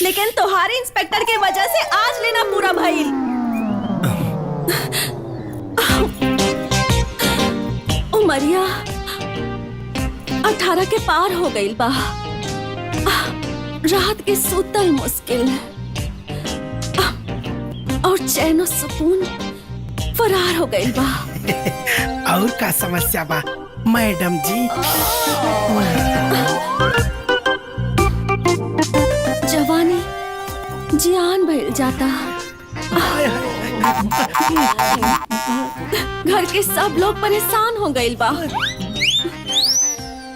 लेकिन तोहारे इंस्पेक्टर के वजह से आज लेना पूरा भइल। उमरिया 18 के पार हो गई बा। रात के सुतल मुश्किल और चैन और सुकून फरार हो गई बा। और का समस्या बा मैडम जी? जवानी जियान भइल जाता। घर के सब लोग परेशान हो गइल बा।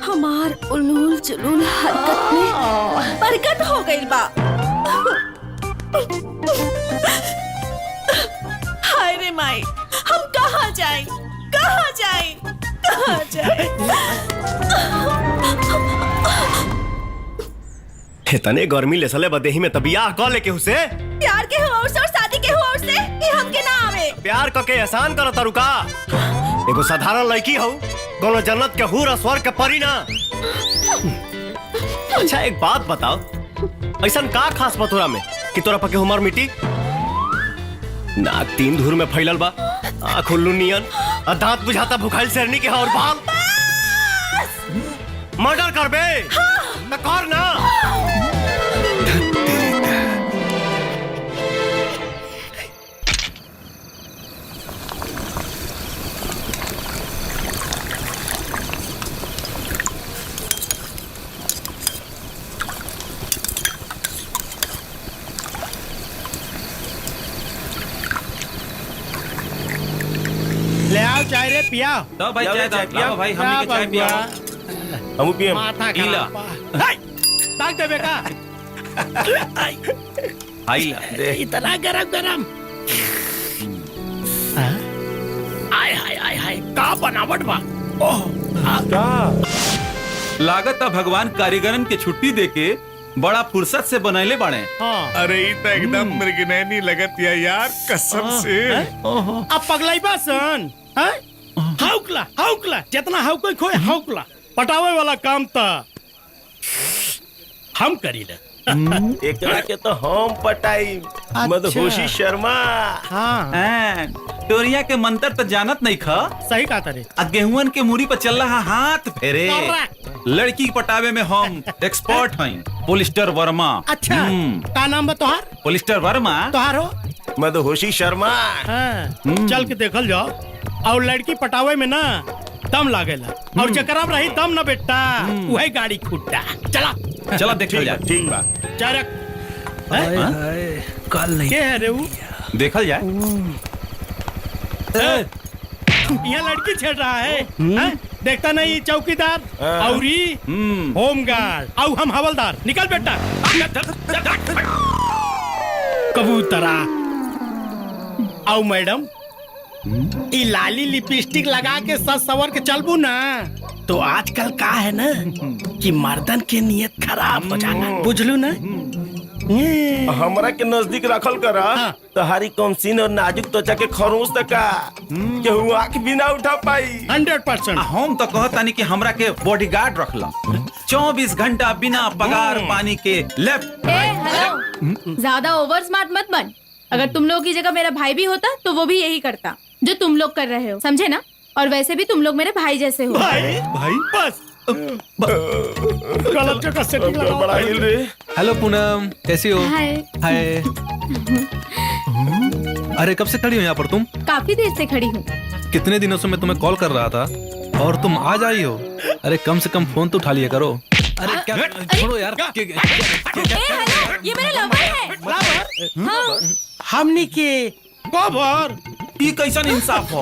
हमार उलूल जुलूल हरकत में बरकत हो गइल बा। हाय रे माई, हम कहाँ जाएं? कहाँ जाएं? कहाँ जाएं? इतने गर्मी ले सले बदेही में तबिया कॉल लेके उसे प्यार के हो और शादी के हो और से ये हमके ना आवे। प्यार करके एहसान करो तरुका। एगो साधारण लड़की हो, कोनो जन्नत के हूर और स्वर्ग के परी ना। अच्छा एक बात बताओ, ऐसा का खास बतोरा में कि तोरा पके उमर मिट्टी? नाक 3 धूर में फैलल बा, आँख उल्लू नियन, और दांत बुझाता भुखाइल शेरनी के और बाल। मर्डर कर बे, न कर ना। पिया तो भाई चाय पिया भाई हमनी के चाय पिया हम पिए माथा पीला। ताक दे बेटा आइला दे इतना गरम गरम आय हाय आय हाय का बनावट बा लागत भगवान कारीगरन के छुट्टी देके बड़ा फुर्सत से बनैले बाड़े। अरे ये तो एकदम मृगनैनी लगत है यार कसम से। अब पगलाई बासन हाउकला जितना हाउको खोए हाउकला पटावे वाला काम था हम करी ले। एकरा के तो हम पटाई मदहोशी शर्मा। हाँ टोरिया के मंत्र तो जानत नहीं खा। सही कहा तारे। गेहुअन के मूरी पर चल रहा हाथ फेरे। लड़की के पटावे में हम एक्सपर्ट हैं। पोलिस्टर वर्मा। अच्छा का नाम बा तोहार? पोलिस्टर वर्मा। तोहार हो? मदहोशी शर्मा। चल के देखल जाओ। और लड़की पटावे में ना दम लागेला और जकरा रही दम ना बेटा वही गाड़ी खुट्टा। चला चला देखल जाए। ठीक बा चारक कल नहीं के है रे वो? देखल जाए। यहाँ लड़की छेड़ रहा है हैं? देखता नहीं चौकीदार औरी होमगार्ड और हम हवलदार। निकल बेटा कबूतरा। आओ मैडम ई लाली लिपस्टिक लगा के सज सवर के चलबू ना तो आजकल का है ना कि मर्दन के नियत खराब हो जाना बुझलू ना। हमरा के नजदीक रखल करा तहारी कमसीन और नाजुक त्वचा के खरोंच तका केहू आंख भी ना उठा पाई। 100%। हम तो कहतानी कि हमरा के बॉडीगार्ड रखला 24 घंटा बिना पगार पानी के लेफ्ट। हेलो ज्यादा ओवर स्मार्ट मत बन। अगर तुम लोगों की जगह मेरा भाई भी होता तो वो भी यही करता जो तुम लोग कर रहे हो, समझे ना? और वैसे भी तुम लोग मेरे भाई जैसे हो। भाई बस गलत जगह सेटिंग लगाओ। बड़ा हिल रे। हेलो पूनम कैसी हो? हाय। हाय। अरे कब से खड़ी हो यहाँ पर तुम? काफी देर से खड़ी हूँ। कितने दिनों से मैं तुम्हें कॉल कर रहा था और तुम आज आई हो। अरे कम से कम फोन तो उठा लिया करो। अरे क्या छोड़ो यार। हेलो ये मेरा लवर है। हाँ। हमनी के कवर ई कैसन इंसाफ हो?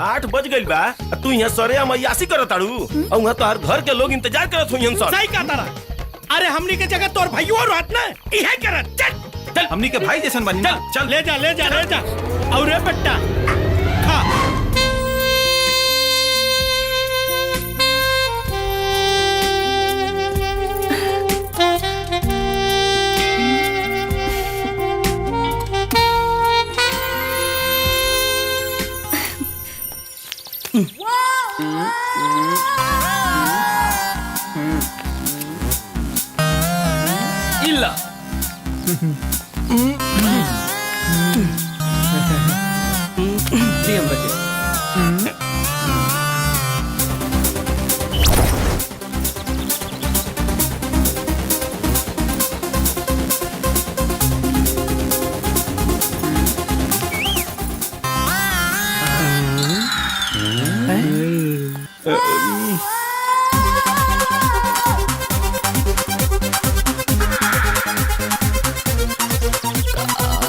8 बज गइल बा तू यहाँ सरे मैयासी करत ताड़ू और वहाँ तोहर घर के लोग इंतजार करत हुई सर। सही कहा तारा। अरे हमनी के जगह तोर भाई और रहत ना इहे करत। चल चल हमनी के भाई जैसन बनी ना। चल ले जा ले जा ले जा। और रे बेटा खा। इल्ला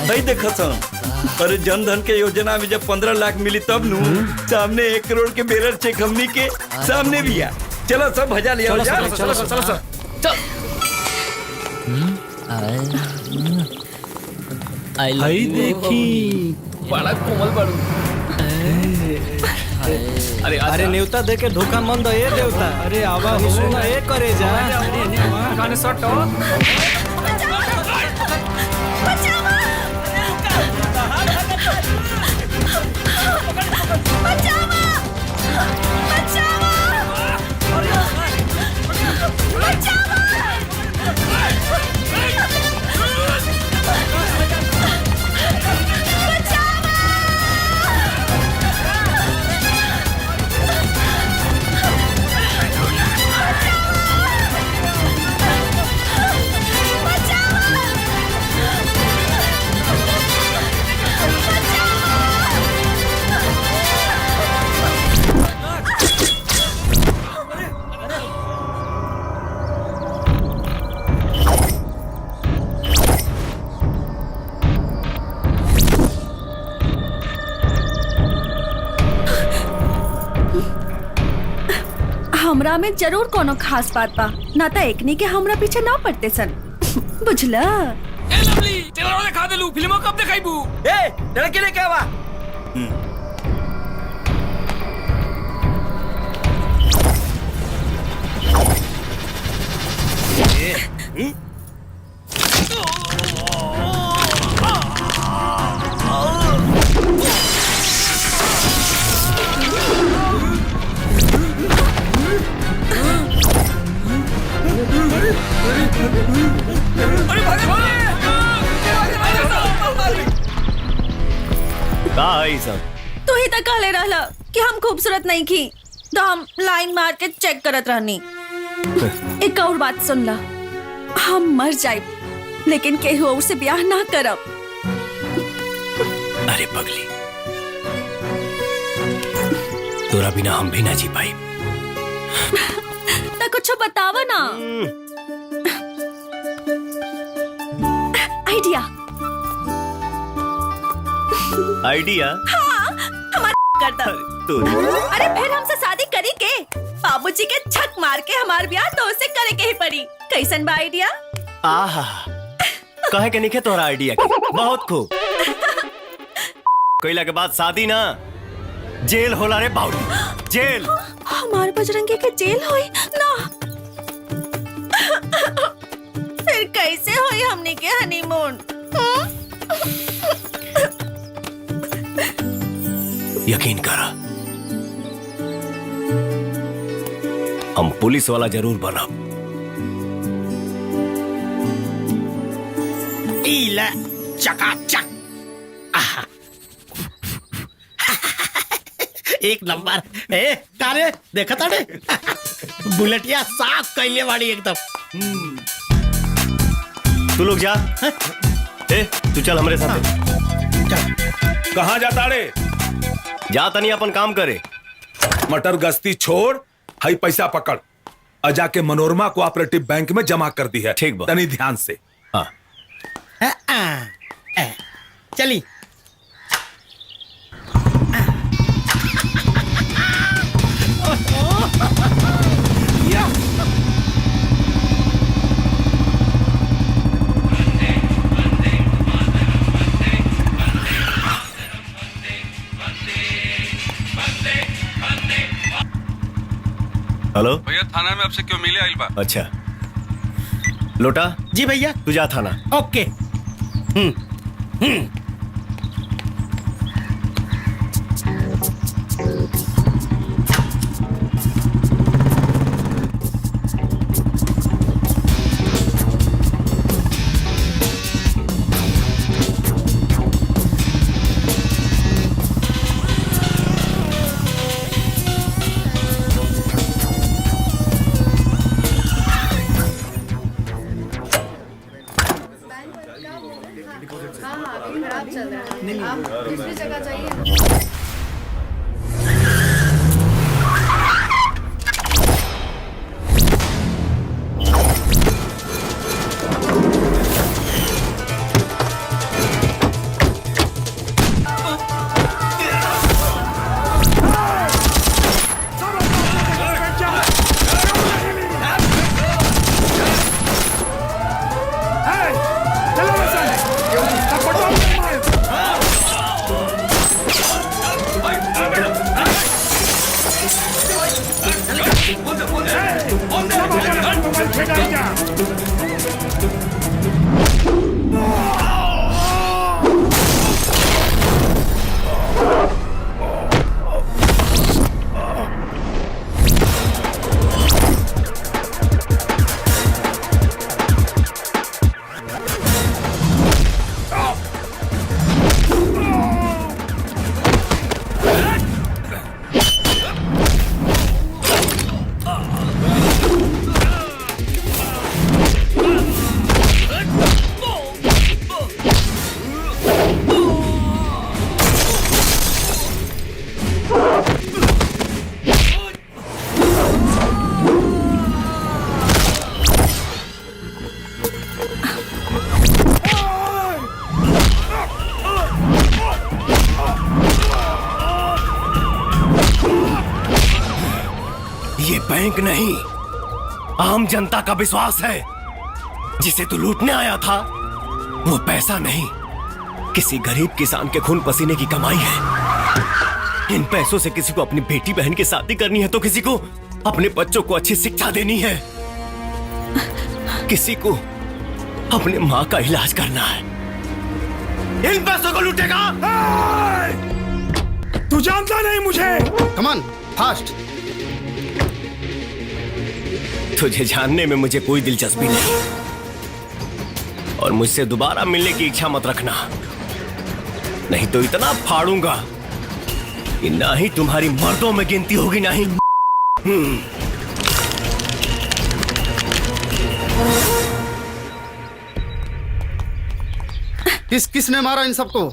भाई देखो सन अरे जन धन के योजना में जब 15 लाख मिली तब नू सामने 1 करोड़ के बेरर चेक हमनी के सामने भी आ। चलो सब भजा लिया। चलो आई देखी बड़ा कोमल बाड़ू। अरे नेवता दे के धोखा मन दो ये देवता। अरे आवा हो ना ये करे जा। काने सट एकरा में जरूर कोनो खास बात बा, ना तो एकनी के हमरा पीछे ना पड़ते सन। बुझला? ए लवली, चलो दिखा दे लू, फिल्मों कब दिखाईबू? ए लड़के ने क्या हुआ? सब तू ही तक कहले रहला कि हम खूबसूरत नहीं की, तो हम लाइन मार के चेक करत रहनी। एक और बात सुन ला, हम मर जाए लेकिन केहू और से ब्याह ना करब। अरे पगली, तोरा बिना हम भी ना जी पाई। तो कुछ बतावा ना। आइडिया। आइडिया? हाँ, हमारा करता। अरे फिर हमसे शादी करी के बाबूजी के छक मार के हमार ब्याह तो उससे करे के ही पड़ी। कैसन बा आइडिया? आहा, कहे के निके तोरा आइडिया के बहुत खूब। कोयला के बाद शादी ना, जेल होला रे बाउली, जेल। हमारे बजरंगी के जेल होई ना। फिर कैसे होई हमने के हनीमून? यकीन करा, हम पुलिस वाला जरूर बनब। इला चकाचक। आहा। एक नंबर। ए तारे देखा तारे बुलेटिया साफ कैले वाली एकदम। तू लोग जा। ए, तू चल हमारे साथ। कहाँ जाता रे? जा तनी अपन काम करे। मटर गश्ती छोड़, हाई पैसा पकड़ और जाके मनोरमा कोऑपरेटिव बैंक में जमा कर दी है। ठीक बा। तनी ध्यान से। हाँ। चली। हेलो भैया, थाना में आपसे क्यों मिले आइल बा? अच्छा, लोटा जी भैया। तू जा थाना। ओके। बैंक नहीं, आम जनता का विश्वास है। जिसे तू लूटने आया था वो पैसा नहीं, किसी गरीब किसान के खून पसीने की कमाई है। इन पैसों से किसी को अपनी बेटी बहन की शादी करनी है, तो किसी को अपने बच्चों को अच्छी शिक्षा देनी है, किसी को अपने माँ का इलाज करना है। इन पैसों को लूटेगा। तू जानता नहीं मुझे। कमान फास्ट। तुझे जानने में मुझे कोई दिलचस्पी नहीं, और मुझसे दोबारा मिलने की इच्छा मत रखना, नहीं तो इतना फाड़ूंगा कि ना ही तुम्हारी मर्दों में गिनती होगी, ना ही। किस किसने मारा इन सबको?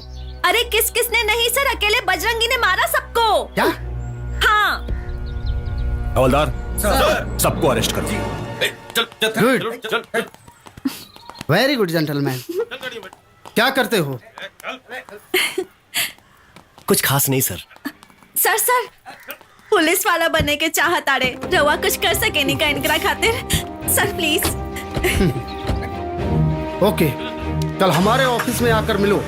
अरे किस किसने नहीं सर, अकेले बजरंगी ने मारा सबको। क्या? हाँ। हवलदार, सबको अरेस्ट कर दिया। Good, very good gentleman. क्या करते हो? कुछ खास नहीं सर। सर पुलिस वाला बनने के चाहत आड़े रवा कुछ कर सके नहीं का इनकरा खातिर सर प्लीज। ओके, कल हमारे ऑफिस में आकर मिलो।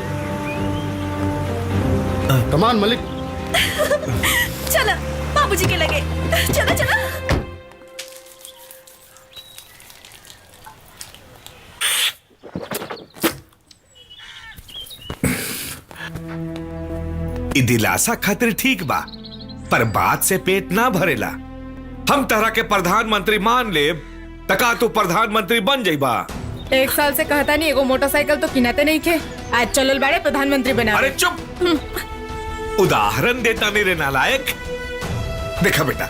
कमान मलिक। चलो बाबूजी के लगे, चलो चलो। दिलासा खातिर ठीक बा, पर बात से पेट ना भरेला। हम तरह के प्रधानमंत्री मान ले, तका तू प्रधानमंत्री बन जाइबा। 1 साल से कहता नहीं एगो मोटरसाइकिल तो किनाते नहीं खे, आज चलल बाड़े प्रधानमंत्री बना। अरे चुप, उदाहरण देता नहीं रे नालायक। देखा बेटा,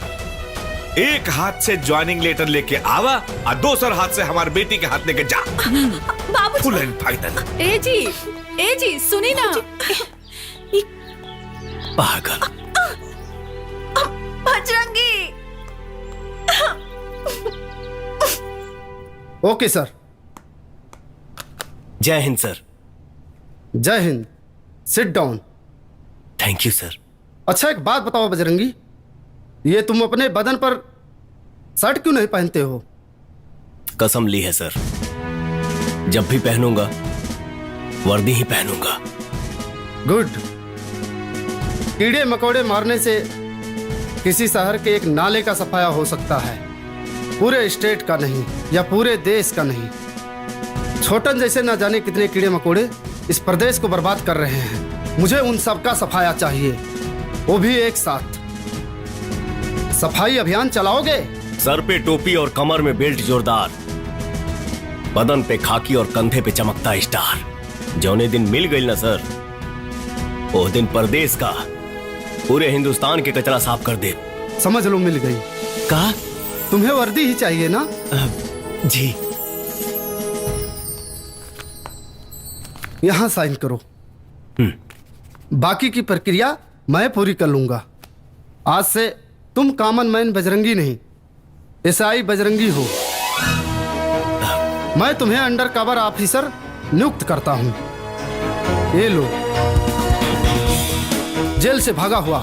एक हाथ से ज्वाइनिंग लेटर लेके आवा और दूसर हाथ से हमारे बेटी के हाथ लेके जा। बाबूजी। फुल एंड फाइनल। ए जी सुनी ना। पागल। बजरंगी। ओके सर। जय हिंद सर। जय Hind. Sit down. Thank you sir. अच्छा एक बात बताओ बजरंगी, ये तुम अपने बदन पर शर्ट क्यों नहीं पहनते हो? कसम ली है सर, जब भी पहनूंगा वर्दी ही पहनूंगा। गुड। कीड़े मकोड़े मारने से किसी शहर के एक नाले का सफाया हो सकता है, पूरे स्टेट का नहीं या पूरे देश का नहीं। छोटन जैसे ना जाने कितने कीड़े मकोड़े इस प्रदेश को बर्बाद कर रहे हैं। मुझे उन सबका सफाया चाहिए, वो भी एक साथ। सफाई अभियान चलाओगे? सर पे टोपी और कमर में बेल्ट जोरदार, बदन पे खाकी और कंधे पे चमकता स्टार। जौने दिन मिल गई ना सर, वो दिन प्रदेश का, पूरे हिंदुस्तान के कचरा साफ कर दे। समझ लो मिल गई। कहा? तुम्हें वर्दी ही चाहिए ना? जी। यहां साइन करो। बाकी की प्रक्रिया मैं पूरी कर लूंगा। आज से तुम कॉमन मैन बजरंगी नहीं, एसआई बजरंगी हो। मैं तुम्हें अंडर कवर ऑफिसर नियुक्त करता हूं। ये लो, जेल से भागा हुआ,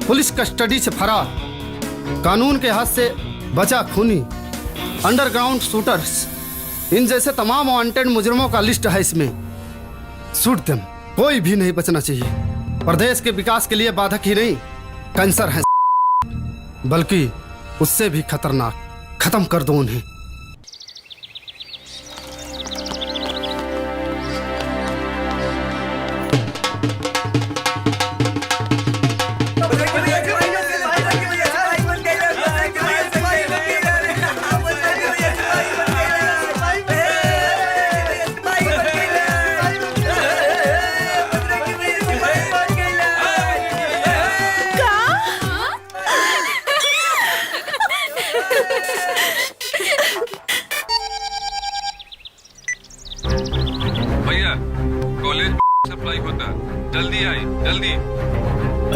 पुलिस कस्टडी से फरार, कानून के हाथ से बचा खूनी, अंडरग्राउंड शूटर्स, इन जैसे तमाम वांटेड मुजरिमों का लिस्ट है इसमें। शूट देम, कोई भी नहीं बचना चाहिए। प्रदेश के विकास के लिए बाधक ही नहीं, कैंसर है, बल्कि उससे भी खतरनाक। खत्म कर दो उन्हें। भैया कॉलेज सप्लाई होता, जल्दी आई जल्दी।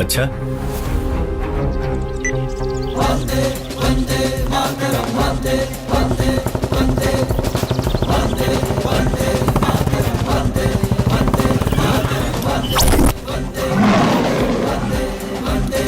अच्छा। वंदे वंदे मातरम, वंदे वंदे वंदे वंदे वंदे मातरम, वंदे वंदे मातरम, वंदे वंदे वंदे वंदे।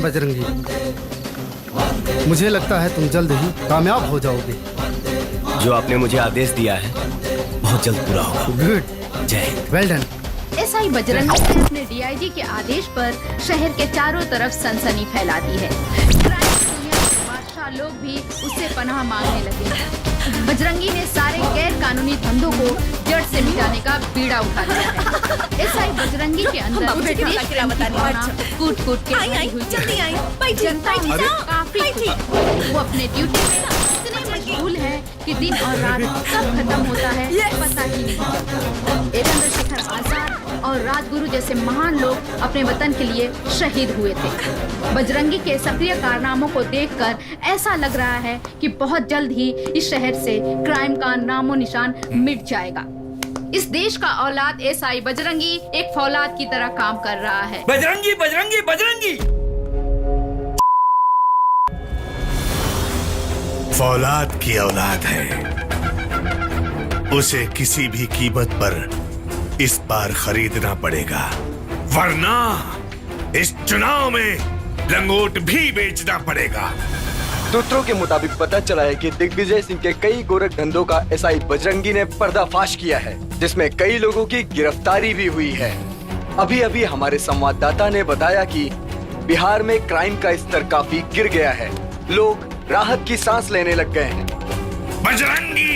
बजरंगी, मुझे लगता है तुम जल्द ही कामयाब हो जाओगे। जो आपने मुझे आदेश दिया है बहुत जल्द पूरा होगा। गुड, जय वेल डन। एसआई बजरंगी ने अपने डीआईजी के आदेश पर शहर के चारों तरफ सनसनी फैला दी है। बादशाह लोग भी उससे पनाह मांगने लगे हैं। बजरंगी ने सारे गैर कानूनी धंधों को जड़ से मिटाने का बीड़ा उठा लिया है। एसआई बजरंगी के अंदर कूट कूट के जनता काफी वो अपने ड्यूटी में इतने मशगूल है कि दिन और रात कब खत्म होता है पता ही नहीं चलता। चंद्रशेखर आजाद और राजगुरु जैसे महान लोग अपने वतन के लिए शहीद हुए थे। बजरंगी के सक्रिय कारनामों को देखकर ऐसा लग रहा है कि बहुत जल्द ही इस शहर से क्राइम का नामो निशान मिट जाएगा। इस देश का औलाद एसआई बजरंगी एक फौलाद की तरह काम कर रहा है। बजरंगी बजरंगी बजरंगी फौलाद की औलाद है, उसे किसी भी कीमत पर इस बार खरीदना पड़ेगा, वरना इस चुनाव में लंगोट भी बेचना पड़ेगा। सूत्रों के मुताबिक पता चला है कि दिग्विजय सिंह के कई गोरख धंधों का एसआई बजरंगी ने पर्दाफाश किया है, जिसमें कई लोगों की गिरफ्तारी भी हुई है। अभी अभी हमारे संवाददाता ने बताया कि बिहार में क्राइम का स्तर काफी गिर गया है, लोग राहत की सांस लेने लग गए हैं। बजरंगी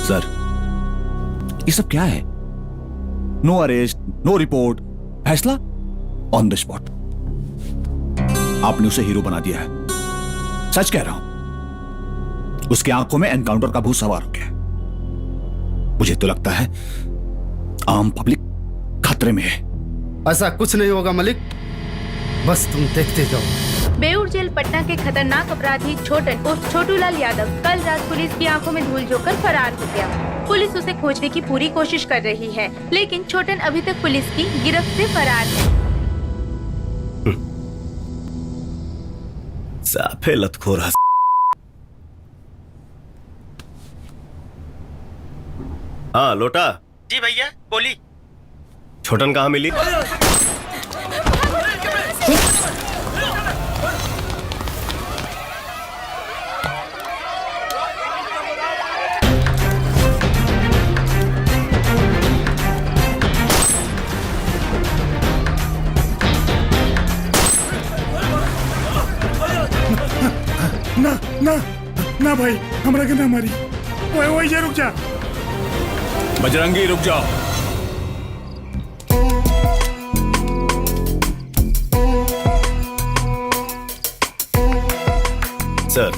सर, ये सब क्या है? नो अरेस्ट, नो रिपोर्ट, फैसला ऑन द स्पॉट। आपने उसे हीरो बना दिया है, सच कह रहा हूं। उसकी आंखों में एनकाउंटर का भूत सवार हो गया। मुझे तो लगता है आम पब्लिक खतरे में है। ऐसा कुछ नहीं होगा मलिक, बस तुम देखते जाओ। बेऊर जेल पटना के खतरनाक अपराधी छोटन उर्फ छोटूलाल यादव कल रात पुलिस की आंखों में धूल झोंककर फरार हो गया। पुलिस उसे खोजने की पूरी कोशिश कर रही है, लेकिन छोटन अभी तक पुलिस की गिरफ्त से फरार है। साफे लतखोर। हाँ लोटा। जी भैया बोली। छोटन कहाँ मिली? ना ना ना भाई, हमरा के ना मारी। वही रुक जा। बजरंगी रुक जाओ। सर,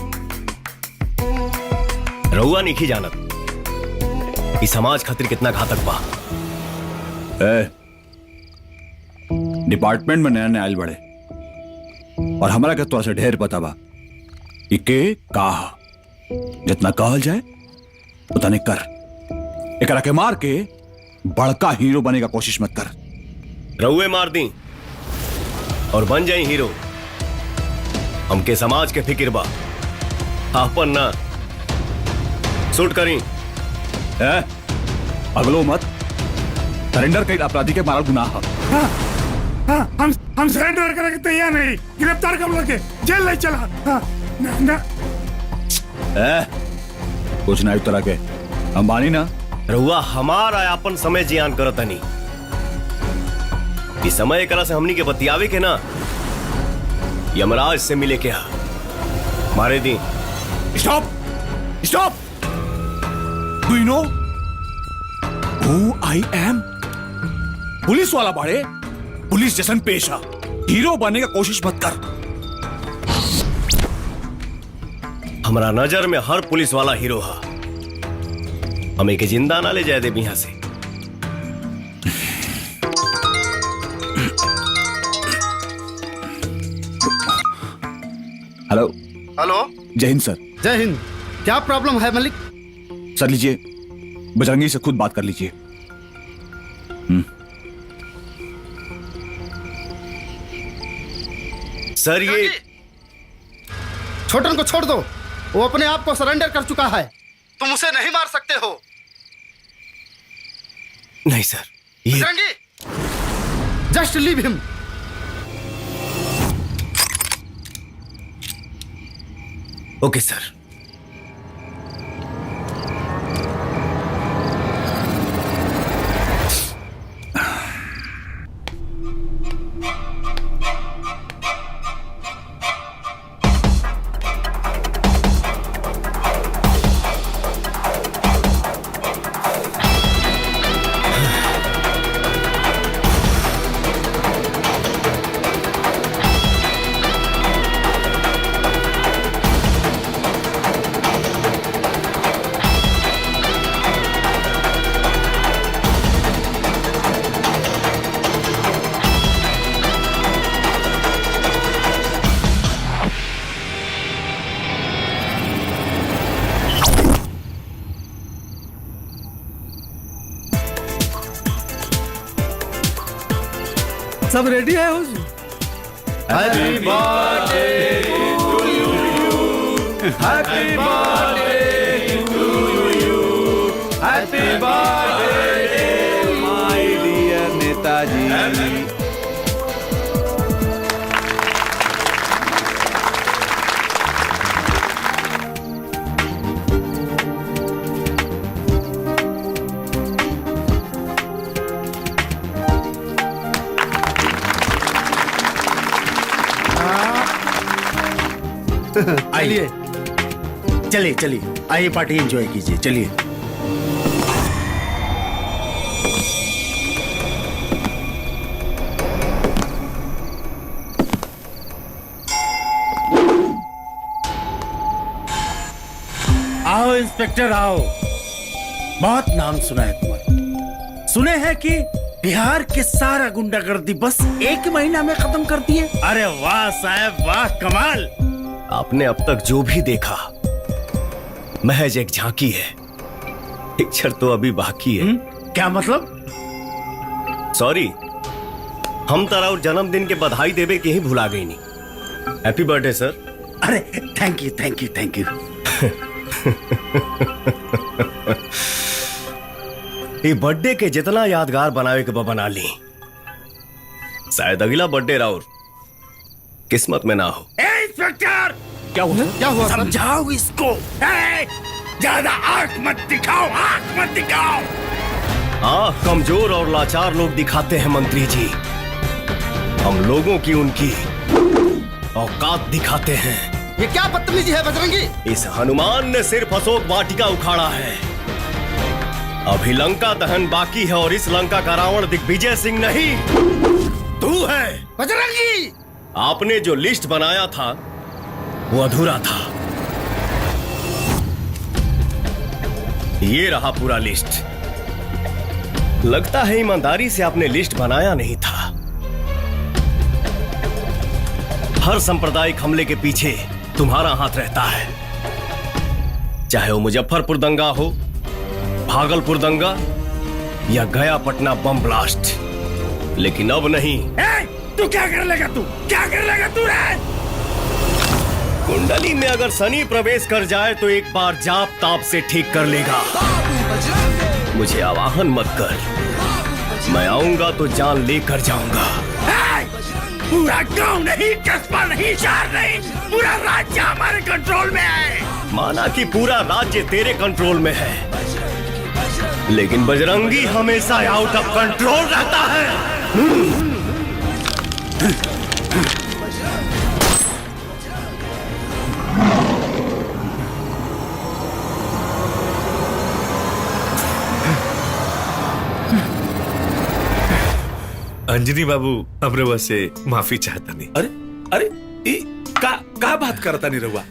रउआ नहीं जानत कि समाज खातिर कितना घातक बा। डिपार्टमेंट में नया नया आयल बड़े और हमरा के तोरा से ढेर पता बा कि के कहा जितना कहल जाए उतने कर। एकरा के मार के बड़का हीरो बने का कोशिश मत कर। रउए मार दी और बन जाए हीरो। हमके समाज के फिक्र बा, आपन ना। सूट करी। अगलो मत। सरेंडर कई अपराधी के मारा गुनाह है। हम सरेंडर करने के तैयार नहीं। गिरफ्तार कर लगे जेल ले चला। ना, ना। कुछ नहीं तरह के अंबानी ना। रहुआ हमारा अपन समय जियान करत नहीं। इस समय करा से हमनी के बतियावे के ना यमराज से मिले क्या मारे दी। Stop stop. Do you know who I M? Police वाला बाड़े, पुलिस जैसन पेशा। हीरो बनने का कोशिश मत कर। हमारा नजर में हर पुलिस वाला हीरो है। हमें के जिंदा ना ले जाए दे यहाँ से। Hello hello. जय हिंद सर। जय हिंद। क्या प्रॉब्लम है मलिक? सर लीजिए, बजरंगी से खुद बात कर लीजिए। सर ये छोटन को छोड़ दो, वो अपने आप को सरेंडर कर चुका है। तुम उसे नहीं मार सकते हो। नहीं सर, ये Bajrangi just leave him. Okay sir. सब रेडी है हुजूर? Happy birthday to you, happy birthday to you, happy birthday my dear नेताजी। आइए, चलिए चलिए, आइए पार्टी एंजॉय कीजिए, चलिए। आओ इंस्पेक्टर आओ, बहुत नाम सुना है तुम्हारा। सुने हैं कि बिहार के सारा गुंडागर्दी बस एक महीना में खत्म कर दिए। अरे वाह साहब वाह, कमाल। आपने अब तक जो भी देखा महज एक झांकी है, पिक्चर तो अभी बाकी है। क्या मतलब? सॉरी, हम तारा और जन्मदिन के बधाई देवे के ही भुला गई नहीं। हैप्पी बर्थडे सर। अरे thank you thank you thank you. ये बर्थडे के जितना यादगार बनावे के बना ली, शायद अगला बर्थडे राउर किस्मत में ना हो। इंस्पेक्टर क्या हुआ? क्या हुआ? समझाओ इसको। ज्यादा आंख मत दिखाओ, आंख मत दिखाओ। आंख कमजोर और लाचार लोग दिखाते हैं मंत्री जी, हम लोगों की उनकी औकात दिखाते हैं। ये क्या बदतमीजी है बजरंगी? इस हनुमान ने सिर्फ अशोक वाटिका उखाड़ा है, अभी लंका दहन बाकी है, और इस लंका का रावण दिग्विजय सिंह नहीं, तू है बजरंगी। आपने जो लिस्ट बनाया था वो अधूरा था। ये रहा पूरा लिस्ट। लगता है ईमानदारी से आपने लिस्ट बनाया नहीं था। हर सांप्रदायिक हमले के पीछे तुम्हारा हाथ रहता है, चाहे वो मुजफ्फरपुर दंगा हो, भागलपुर दंगा या गया पटना बम ब्लास्ट। लेकिन अब नहीं। तू क्या कर लेगा? तू क्या कर लेगा? तू रे कुंडली में अगर शनि प्रवेश कर जाए तो एक बार जाप ताप से ठीक कर लेगा। मुझे आवाहन मत कर, मैं आऊंगा तो जान लेकर जाऊंगा। पूरा गांव नहीं, कस्बा नहीं, शहर नहीं, पूरा राज्य हमारे कंट्रोल में है। माना कि पूरा राज्य तेरे कंट्रोल में है, लेकिन बजरंगी हमेशा आउट ऑफ कंट्रोल रहता है। अंजनी बाबू हमरे वह से माफी चाहता नहीं। अरे अरे का बात करता नहीं रहुआ?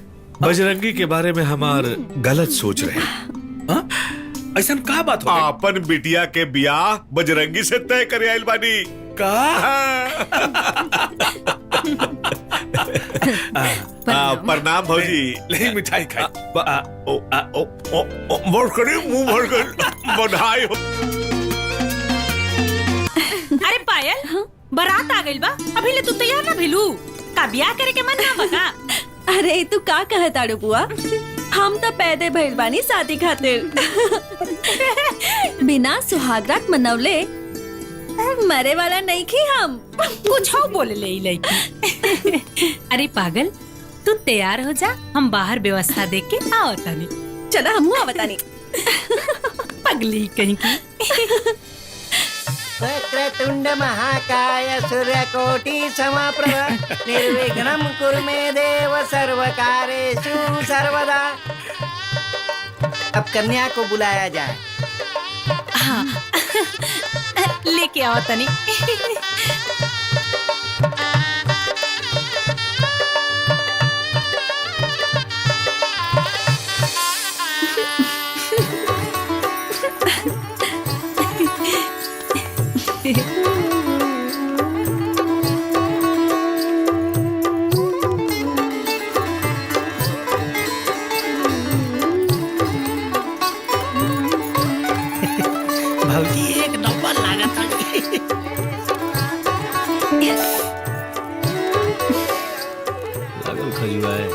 बजरंगी के बारे में हमार गलत सोच रहे हैं। ऐसा का बात हो? अपन बिटिया के ब्याह बजरंगी से तय करे आइल बानी का। प्रणाम भौजी। नहीं मिठाई खाई। भर करे मुंह भर कर बधाई हो। अरे पायल, बारात आ गइल बा, अभी ले तू तैयार ना भेलू का? ब्याह करे के मन ना बता? अरे तू का कहताड़ू बुआ, हम तो पैदे भइल बानी शादी खातिर। बिना सुहागरात मनवले मरे वाला नहीं की हम कुछ हो बोले ले ई लड़की। अरे पागल, तू तैयार हो जा, हम बाहर व्यवस्था देख के आओ तानी। चला हम आवतानी। पगली कहीं की। वक्रतुंड महाकाय सूर्यकोटि समप्रभ निर्विघ्नं कुरु मे देव सर्वकारेषु सर्वदा। अब कन्या को बुलाया जाए। हाँ लेके आओ तनी। भौजी एक नंबर लागत लागल खजुआ है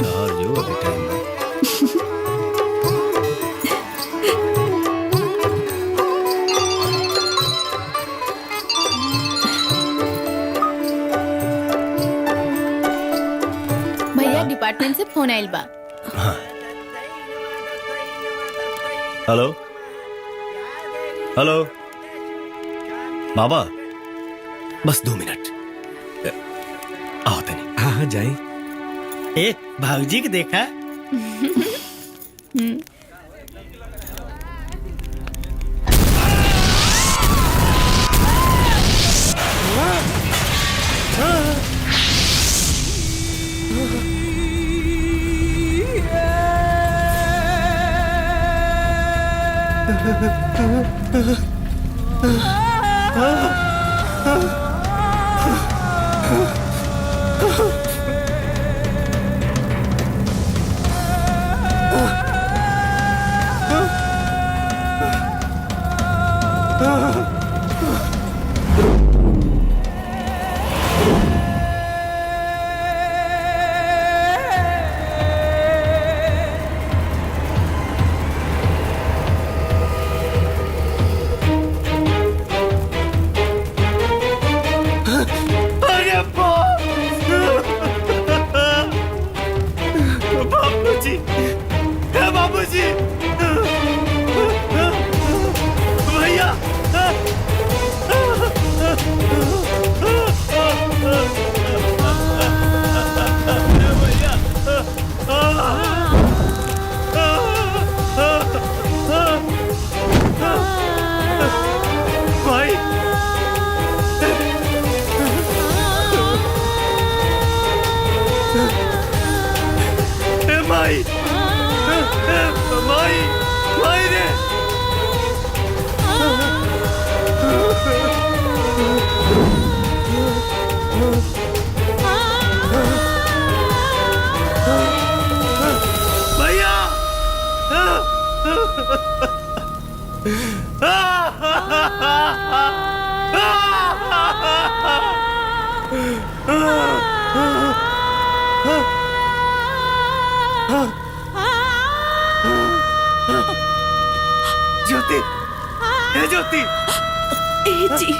और जो अभी टाइम है। भैया डिपार्टमेंट से फोन आइल बा। हेलो हेलो बाबा, बस 2 मिनट आओ तनी। हाँ जाए। एक भाऊजी के देखा। ज्योति, हे ज्योति। जी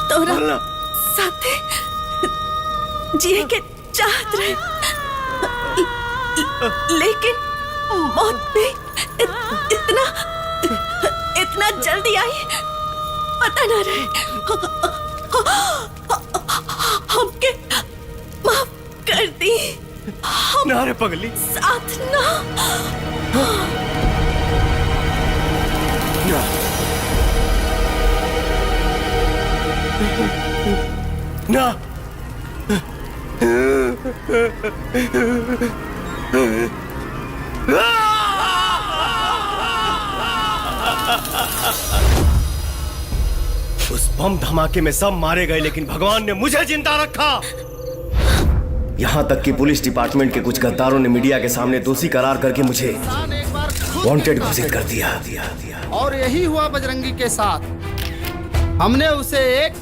तोरा साथे जिए के चाहत रहे, लेकिन मौत भी इतना जल्दी आई पता ना रहे। हमके माफ कर दी। ना रे पगली, साथ ना। ना उस बम धमाके में सब मारे गए, लेकिन भगवान ने मुझे जिंदा रखा। यहाँ तक कि पुलिस डिपार्टमेंट के कुछ गद्दारों ने मीडिया के सामने दोषी करार करके मुझे वांटेड घोषित कर दिया। और यही हुआ बजरंगी के साथ। हमने उसे एक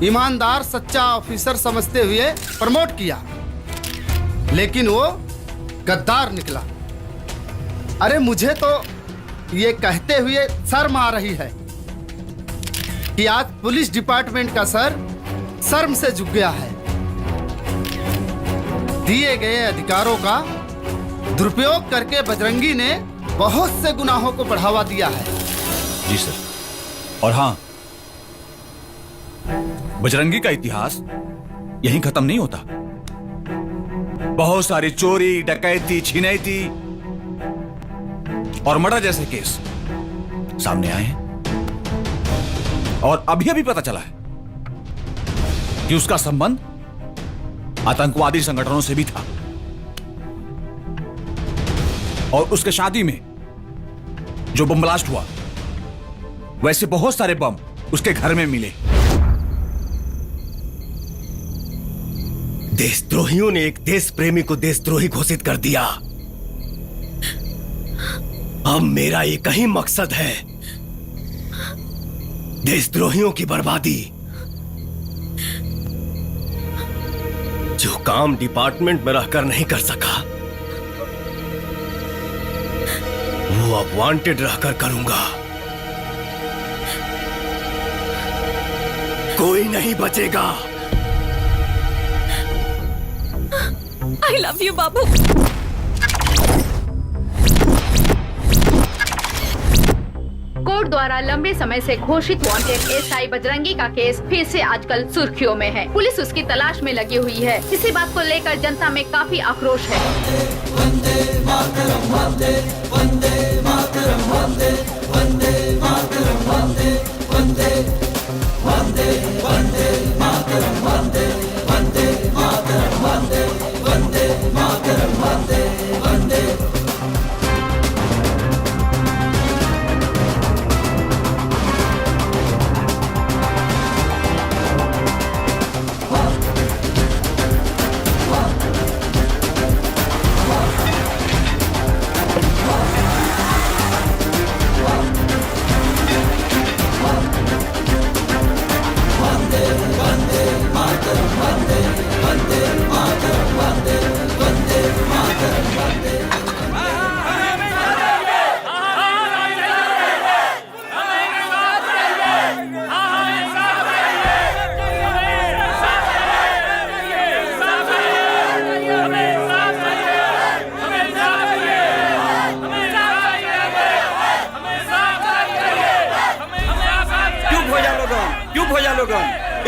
ईमानदार सच्चा ऑफिसर समझते हुए प्रमोट किया, लेकिन वो गद्दार निकला। अरे मुझे तो ये कहते हुए शर्म आ रही है कि आज पुलिस डिपार्टमेंट का सर शर्म से झुक गया है। दिए गए अधिकारों का दुरुपयोग करके बजरंगी ने बहुत से गुनाहों को बढ़ावा दिया है। जी सर। और हाँ, बजरंगी का इतिहास यहीं खत्म नहीं होता। बहुत सारी चोरी, डकैती, छिनैती और मर्डर जैसे केस सामने आए हैं। और अभी पता चला है कि उसका संबंध आतंकवादी संगठनों से भी था। और उसके शादी में जो बम ब्लास्ट हुआ, वैसे बहुत सारे बम उसके घर में मिले। देशद्रोहियों ने एक देश प्रेमी को देशद्रोही घोषित कर दिया। अब मेरा एक ही मकसद है, देशद्रोहियों की बर्बादी। जो काम डिपार्टमेंट में रहकर नहीं कर सका, वो अब वांटेड रहकर करूंगा। कोई नहीं बचेगा। आई लव यू बाबू। कोर्ट द्वारा लंबे समय से घोषित वांटेड एसआई बजरंगी का केस फिर से आजकल सुर्खियों में है। पुलिस उसकी तलाश में लगी हुई है। इसी बात को लेकर जनता में काफी आक्रोश है। वंदे मातरम वंदे वंदे मातरम वंदे वंदे मातरम वंदे वंदे वंदे वंदे मातरम वंदे वंदे मातरम वंदे वंदे मातरम वंदे वंदे।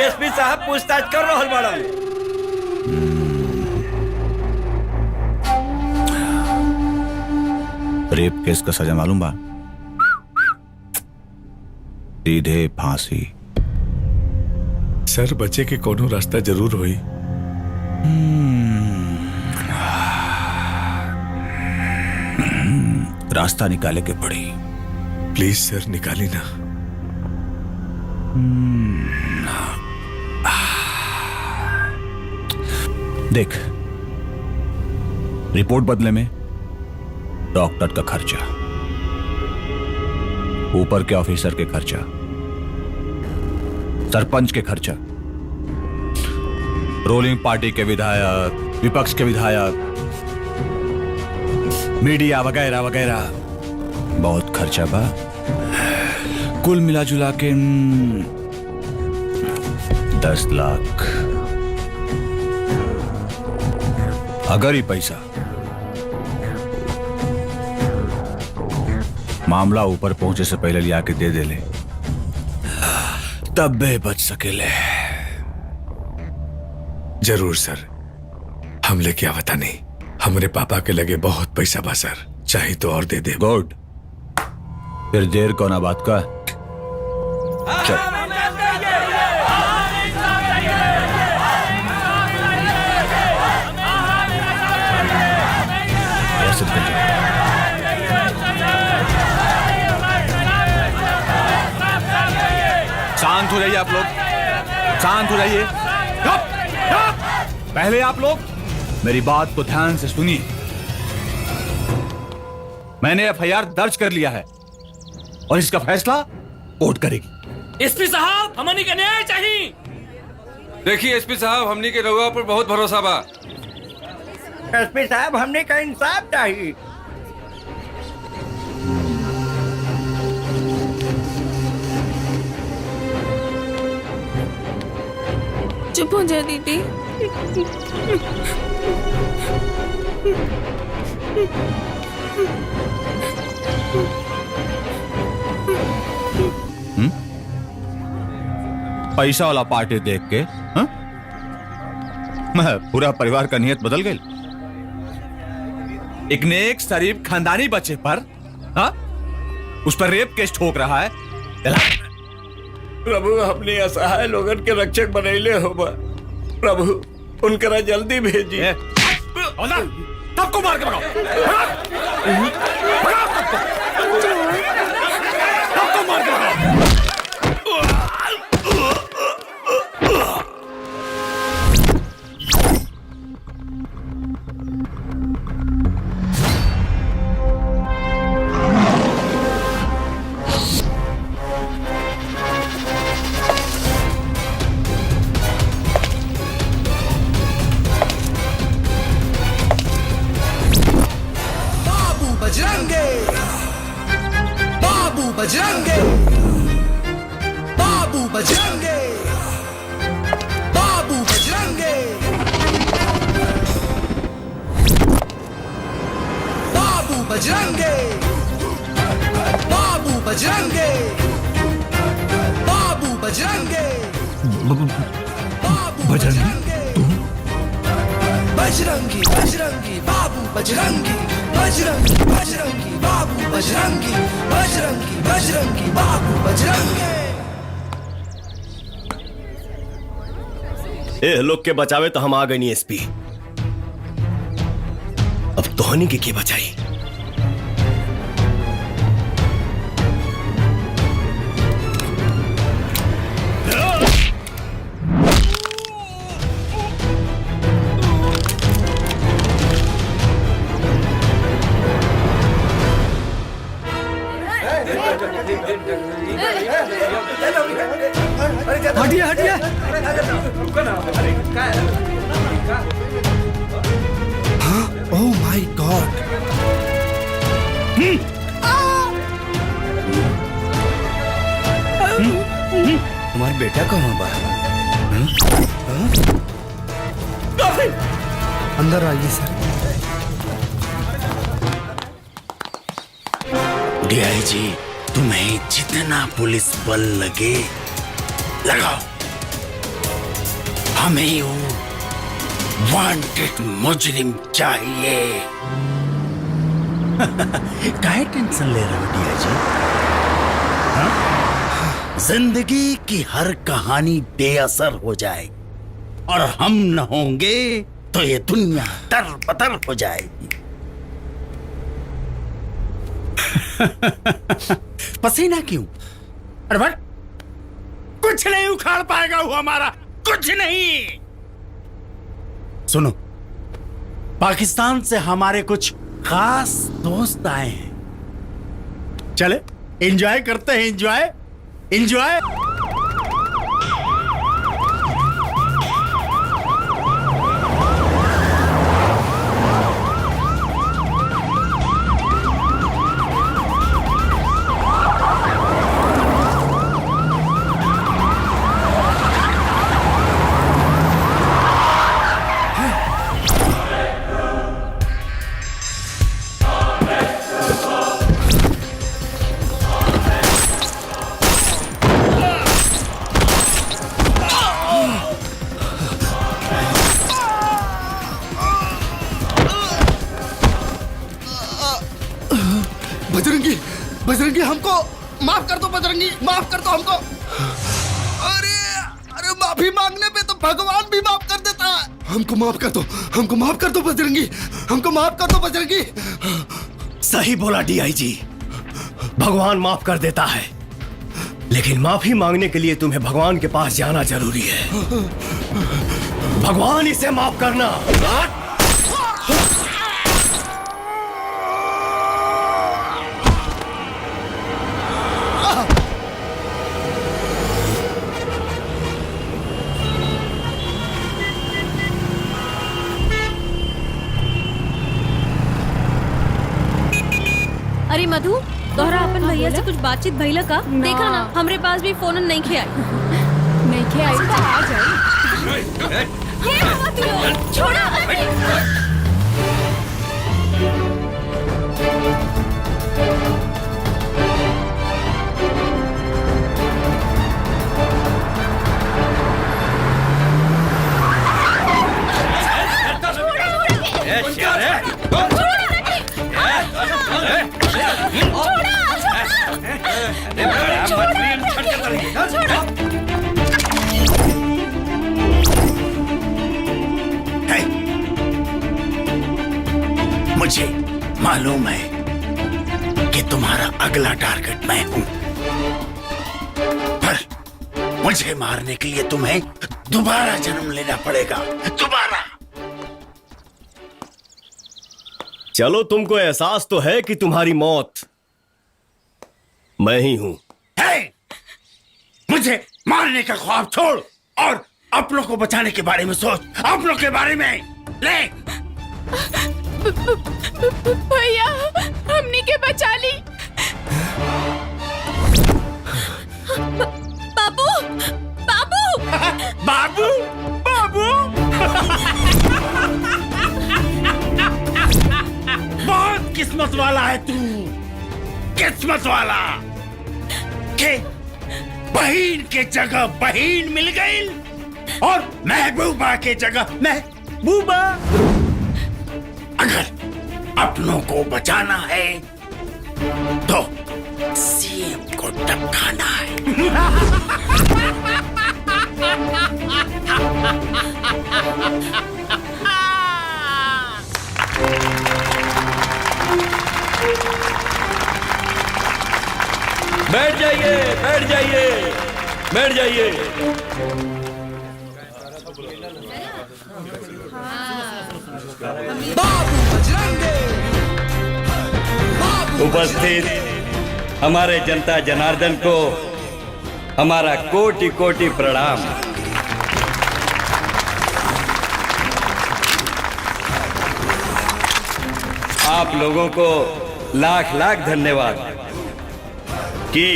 एसपी साहब पूछताछ कर रहल बाड़न। रेप केस का सजा मालूम बा? सीधे फांसी। सर बचे के कोनो रास्ता जरूर होई। रास्ता निकाले के पड़ी। प्लीज सर निकाली ना। देख, रिपोर्ट बदले में डॉक्टर का खर्चा, ऊपर के ऑफिसर के खर्चा, सरपंच के खर्चा, रूलिंग पार्टी के विधायक, विपक्ष के विधायक, मीडिया वगैरह वगैरह, बहुत खर्चा बा। कुल मिला जुला के 10 लाख। अगर ये पैसा मामला ऊपर पहुंचे से पहले लिया के दे दे ले, तब बे बच सकेले। जरूर सर, हम लेके आवता नहीं। हमारे पापा के लगे बहुत पैसा बा सर, चाहे तो और दे दे। गुड, फिर देर कौन बात का। चल। शांत हो जाइए आप लोग, शांत हो जाइए। पहले आप लोग मेरी बात को ध्यान से सुनिए। मैंने एफआईआर दर्ज कर लिया है और इसका फैसला कोर्ट करेगी। एसपी साहब, हमनी के न्याय चाहिए। देखिए एसपी साहब, हमनी के रउआ पर बहुत भरोसा बा। एसपी साहब, हमने का इंसाफ चाहिए। चुप हो जा दीदी। पैसा वाला पार्टी देख के हा? मैं पूरा परिवार का नियत बदल गई। एक नेक शरीफ खानदानी बच्चे पर हा? उस पर रेप केस ठोक रहा है। प्रभु अपने असहाय लोगन के रक्षक बनैले हो बा। प्रभु उनकरा जल्दी भेजिए। सबको मार के भगाओ। सबको मार के भगाओ। बजरंगे, बाबू बजरंगे, बाबू बजरंगे, बाबू बजरंगे, बाबू बजरंगे, बाबू बजरंगे, बाबू बजरंगे, बजरंगी बजरंगी बाबू बजरंगी, बजरंगी बजरंगी बाबू बजरंगी, बजरंगी बजरंगी बाबू बजरंगी। ए लोग के बचावे तो हम आ गए नहीं एसपी। अब तोहनी के बचाई। हटिए हटिए। Oh my God. तुम्हारा बेटा कहाँ बा? अंदर आइए सर। डीआईजी, तुम्हें जितना पुलिस बल लगे लगाओ, हमें वो वांटेड मुजरिम चाहिए। काहे टेंशन ले रहे हो डीआईजी? जिंदगी की हर कहानी बेअसर हो जाएगी और हम न होंगे तो ये दुनिया दर-बदर हो जाएगी। पसीना क्यों? अरे बट कुछ नहीं उखाड़ पाएगा वो हमारा, कुछ नहीं। सुनो, पाकिस्तान से हमारे कुछ खास दोस्त आए हैं। चले एंजॉय करते हैं। Enjoy enjoy. बजरंगी, बजरंगी हमको माफ कर दो। बजरंगी माफ कर दो हमको। अरे अरे माफी मांगने पे तो भगवान भी माफ कर देता है। हमको माफ कर दो, हमको माफ कर दो बजरंगी, हमको माफ कर दो बजरंगी। सही बोला डीआईजी, भगवान माफ कर देता है, लेकिन माफी मांगने के लिए तुम्हें भगवान के पास जाना जरूरी है। भगवान इसे माफ करना। अरे मधु, तोहरा अपन भैया से कुछ बातचीत भइला का? देखा ना, हमरे पास भी फोन नहीं खे आई। नहीं खे आई तो आ जाए। छोड़ा मुझे मालूम है कि तुम्हारा अगला टारगेट मैं हूं, पर मुझे मारने के लिए तुम्हें दोबारा जन्म लेना पड़ेगा, दोबारा। चलो, तुमको एहसास तो है कि तुम्हारी मौत मैं ही हूं। मुझे मारने का ख्वाब छोड़ और अपनों को बचाने के बारे में सोच, अपनों के बारे में। ले भैया, हमने के बचा ली। बाबू, बाबू, बाबू, बाबू। बहुत किस्मत वाला है तू, किस्मत वाला के बहन के जगह बहन मिल गई और महबूबा के जगह महबूबा। अगर अपनों को बचाना है तो सीएम को टपकाना है। बैठ जाइए, बैठ जाइए, बैठ जाइए। उपस्थित हमारे जनता जनार्दन को हमारा कोटि कोटि प्रणाम। आप लोगों को लाख लाख धन्यवाद कि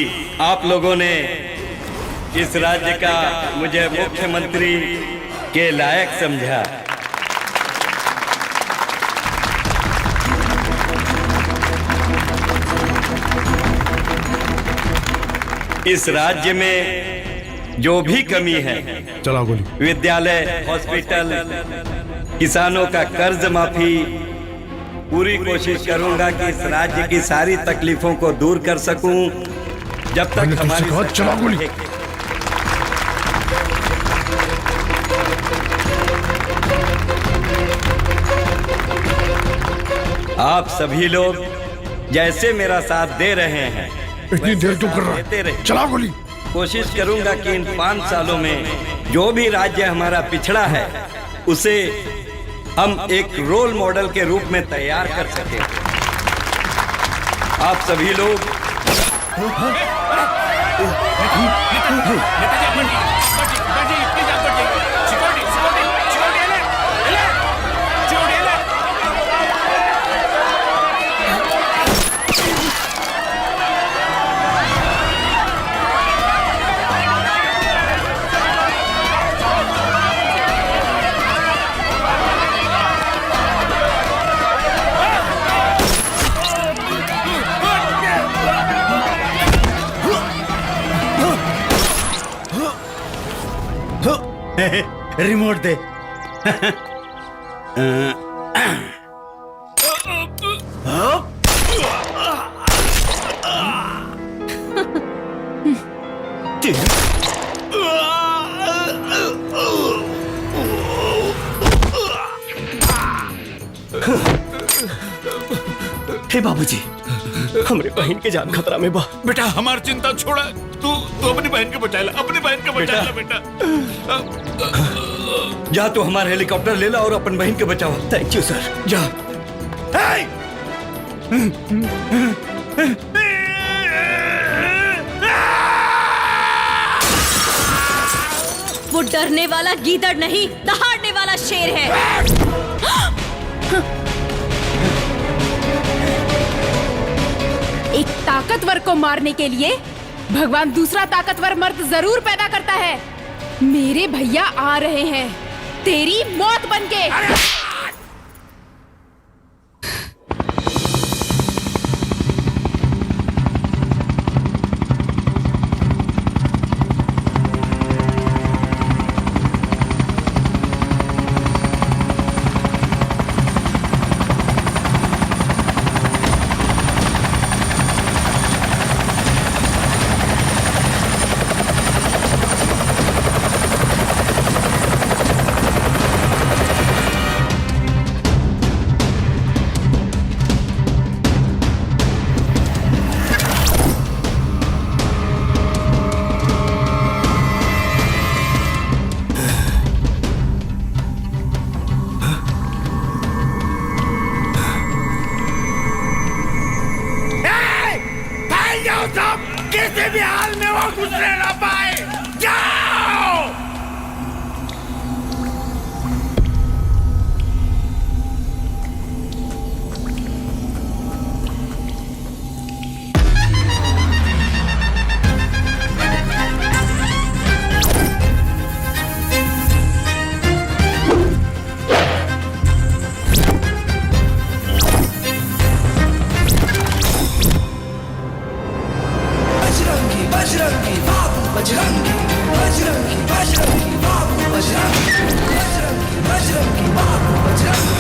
आप लोगों ने इस राज्य का मुझे मुख्यमंत्री के लायक समझा। इस राज्य में जो भी कमी है, चला गोली, विद्यालय, हॉस्पिटल, किसानों का कर्ज माफी, पूरी कोशिश करूंगा कि इस राज्य की सारी तकलीफों को दूर कर सकूं जब तक हमारी चला गोली। आप सभी लोग जैसे मेरा साथ दे रहे हैं, इतनी देर क्यों कर रहा है? चला गोली। कोशिश करूंगा कि इन 5 सालों में जो भी राज्य हमारा पिछड़ा है उसे हम एक रोल मॉडल के रूप में तैयार कर सकें। आप सभी लोग रिमोट दे। हे बाबूजी, हमरे बहन के जान खतरा में बा। बेटा हमार चिंता छोड़ा, तू अपनी बहन के बचाएला, अपनी बहन के बचाएला बेटा। जा तू हमारा हेलीकॉप्टर ले ला और अपन बहन के बचाओ। थैंक यू सर। जा। वो डरने वाला गीदड़ नहीं, दहाड़ने वाला शेर है। एक ताकतवर को मारने के लिए भगवान दूसरा ताकतवर मर्द जरूर पैदा करता है। मेरे भैया आ रहे हैं तेरी मौत बनके। किसी भी हाल में वो गुजरे ना पाए। जाओ। बजरंगी बाबू बजरंगी बजरंगी बजरंगी बाबू बजरंगी बजरंगी बजरंगी बाबू बजरंगी।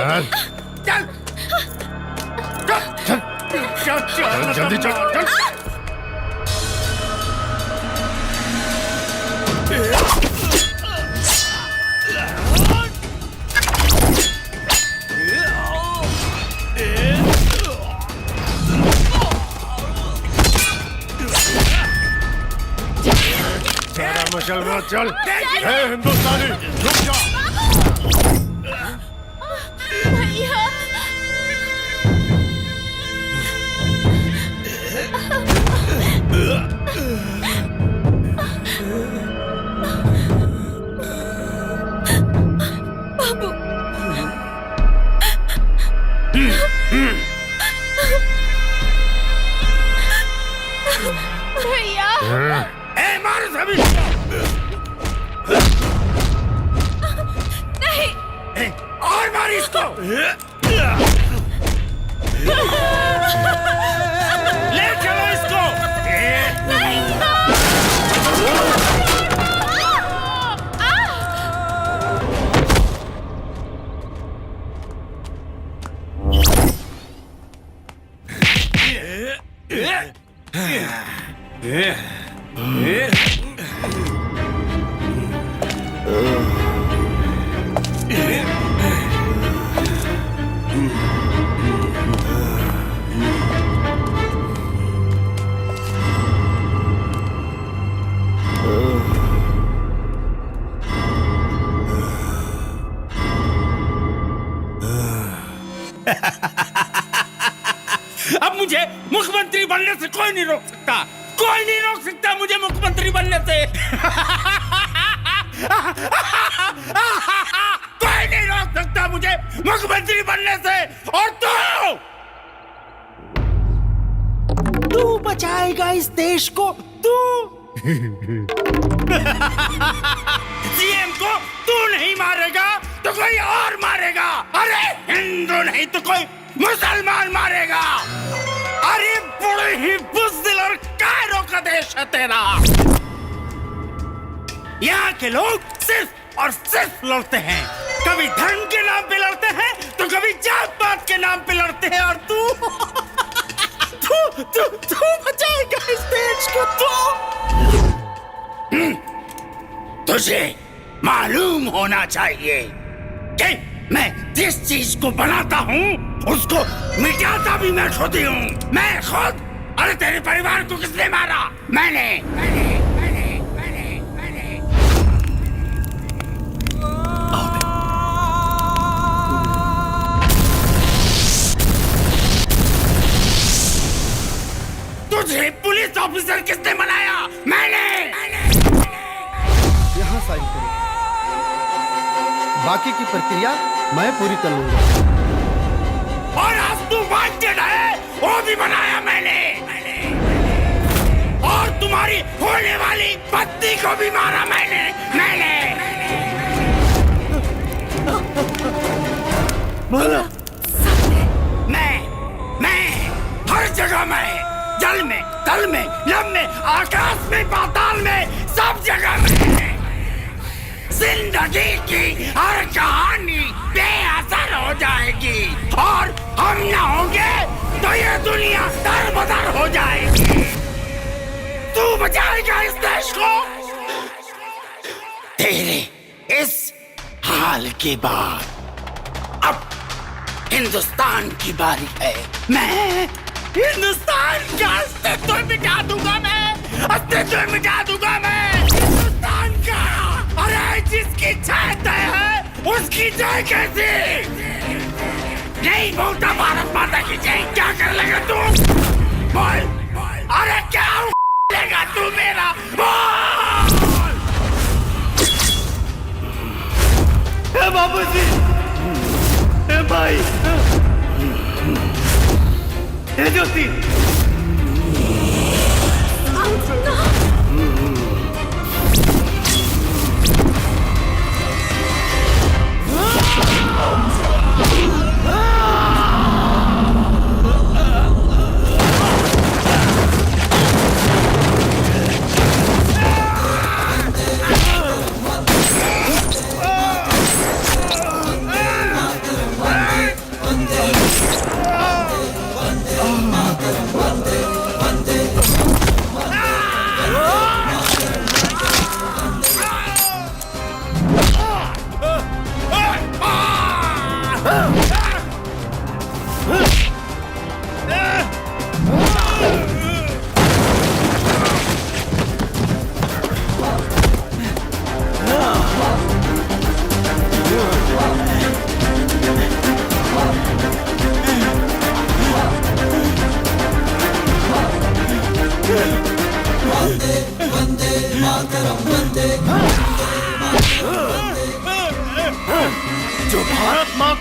चल चल चल जल्दी चल मचल रहा चल हिंदुस्तानी रुक जा भैया बाबू भैया मारो सभी नहीं और मार इसको ले चलो इसको अब मुझे मुख्यमंत्री बनने से कोई नहीं रोक सकता, कोई नहीं रोक सकता मुझे मुख्यमंत्री बनने से। कोई नहीं रोक सकता मुझे मुख्यमंत्री बनने से। और तू बचाएगा इस देश को, तू सीएम को तू नहीं मारेगा तो कोई और मारेगा। अरे हिंदू नहीं तो कोई मुसलमान मारेगा। अरे बड़े ही बुज़दिल और कायरों का देश है तेरा। यहाँ के लोग सिर्फ और सिर्फ लड़ते हैं, कभी धर्म के नाम पे लड़ते हैं तो कभी जात पात के नाम पे लड़ते हैं। और तू बचाएगा इस देश को। तुझे मालूम होना चाहिए कि मैं जिस चीज को बनाता हूँ उसको मिटाता भी मैं खुद ही हूँ। मैं खुद। अरे तेरे परिवार को किसने मारा? मैंने। तुझे पुलिस ऑफिसर किसने बनाया? मैंने। यहाँ साइन करो, बाकी की प्रक्रिया मैं पूरी कर लूंगा। और आज तू वांटेड है, वो भी बनाया मैंने। और तुम्हारी होने वाली पत्नी को भी मारा मैंने। मैं हर जगह में, जल में, तल में, नभ में, आकाश में, पाताल में, सब जगह में। जिंदगी की हर कहानी बेअसर हो जाएगी और हम न होंगे तो ये दुनिया दरबदर हो जाएगी। तू बचाएगा इस देश को। तेरे इस हाल के बाद अब हिंदुस्तान की बारी है। मैं हिंदुस्तान का अस्तित्व मिटा दूंगा। मैं अस्तित्व मिटा दूंगा। मैं हिंदुस्तान का। अरे जिसकी जय तय है उसकी जय कैसी नहीं बोलता? भारत माता की जय। क्या कर लेगा तू? बोल। अरे क्या लेगा तू मेरा? बोल। बाबूजी, भाई, ज्योति,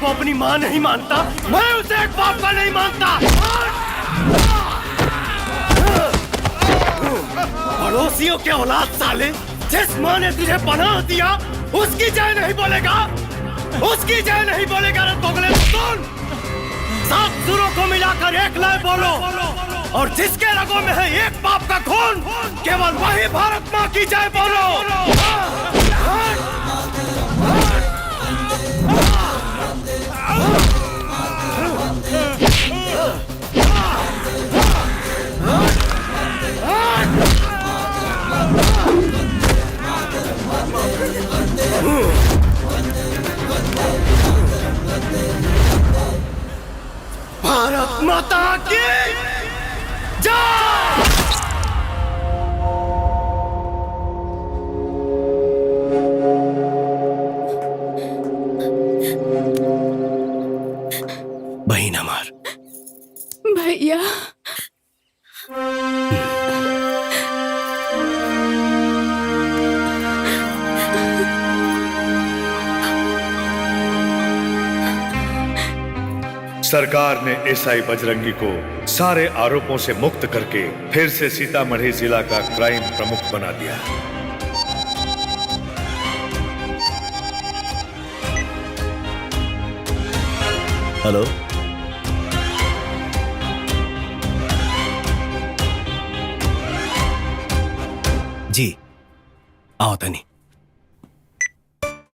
अपनी माँ नहीं मानता, मैं उसे एक बाप का नहीं मानता। पड़ोसियों के औलाद साले, जिस माँ ने तुझे पनाह दिया उसकी जय नहीं बोलेगा, उसकी जय नहीं बोलेगा। दोगले सुन, 7 सुरों को मिलाकर एक लय बोलो, और जिसके रगों में है एक बाप का खून, केवल वही भारत माँ की जय बोलो। भारत माता की जय। बहन हमार, भैया सरकार ने एसआई बजरंगी को सारे आरोपों से मुक्त करके फिर से सीतामढ़ी जिला का क्राइम प्रमुख बना दिया। हेलो, जी आओ तनी।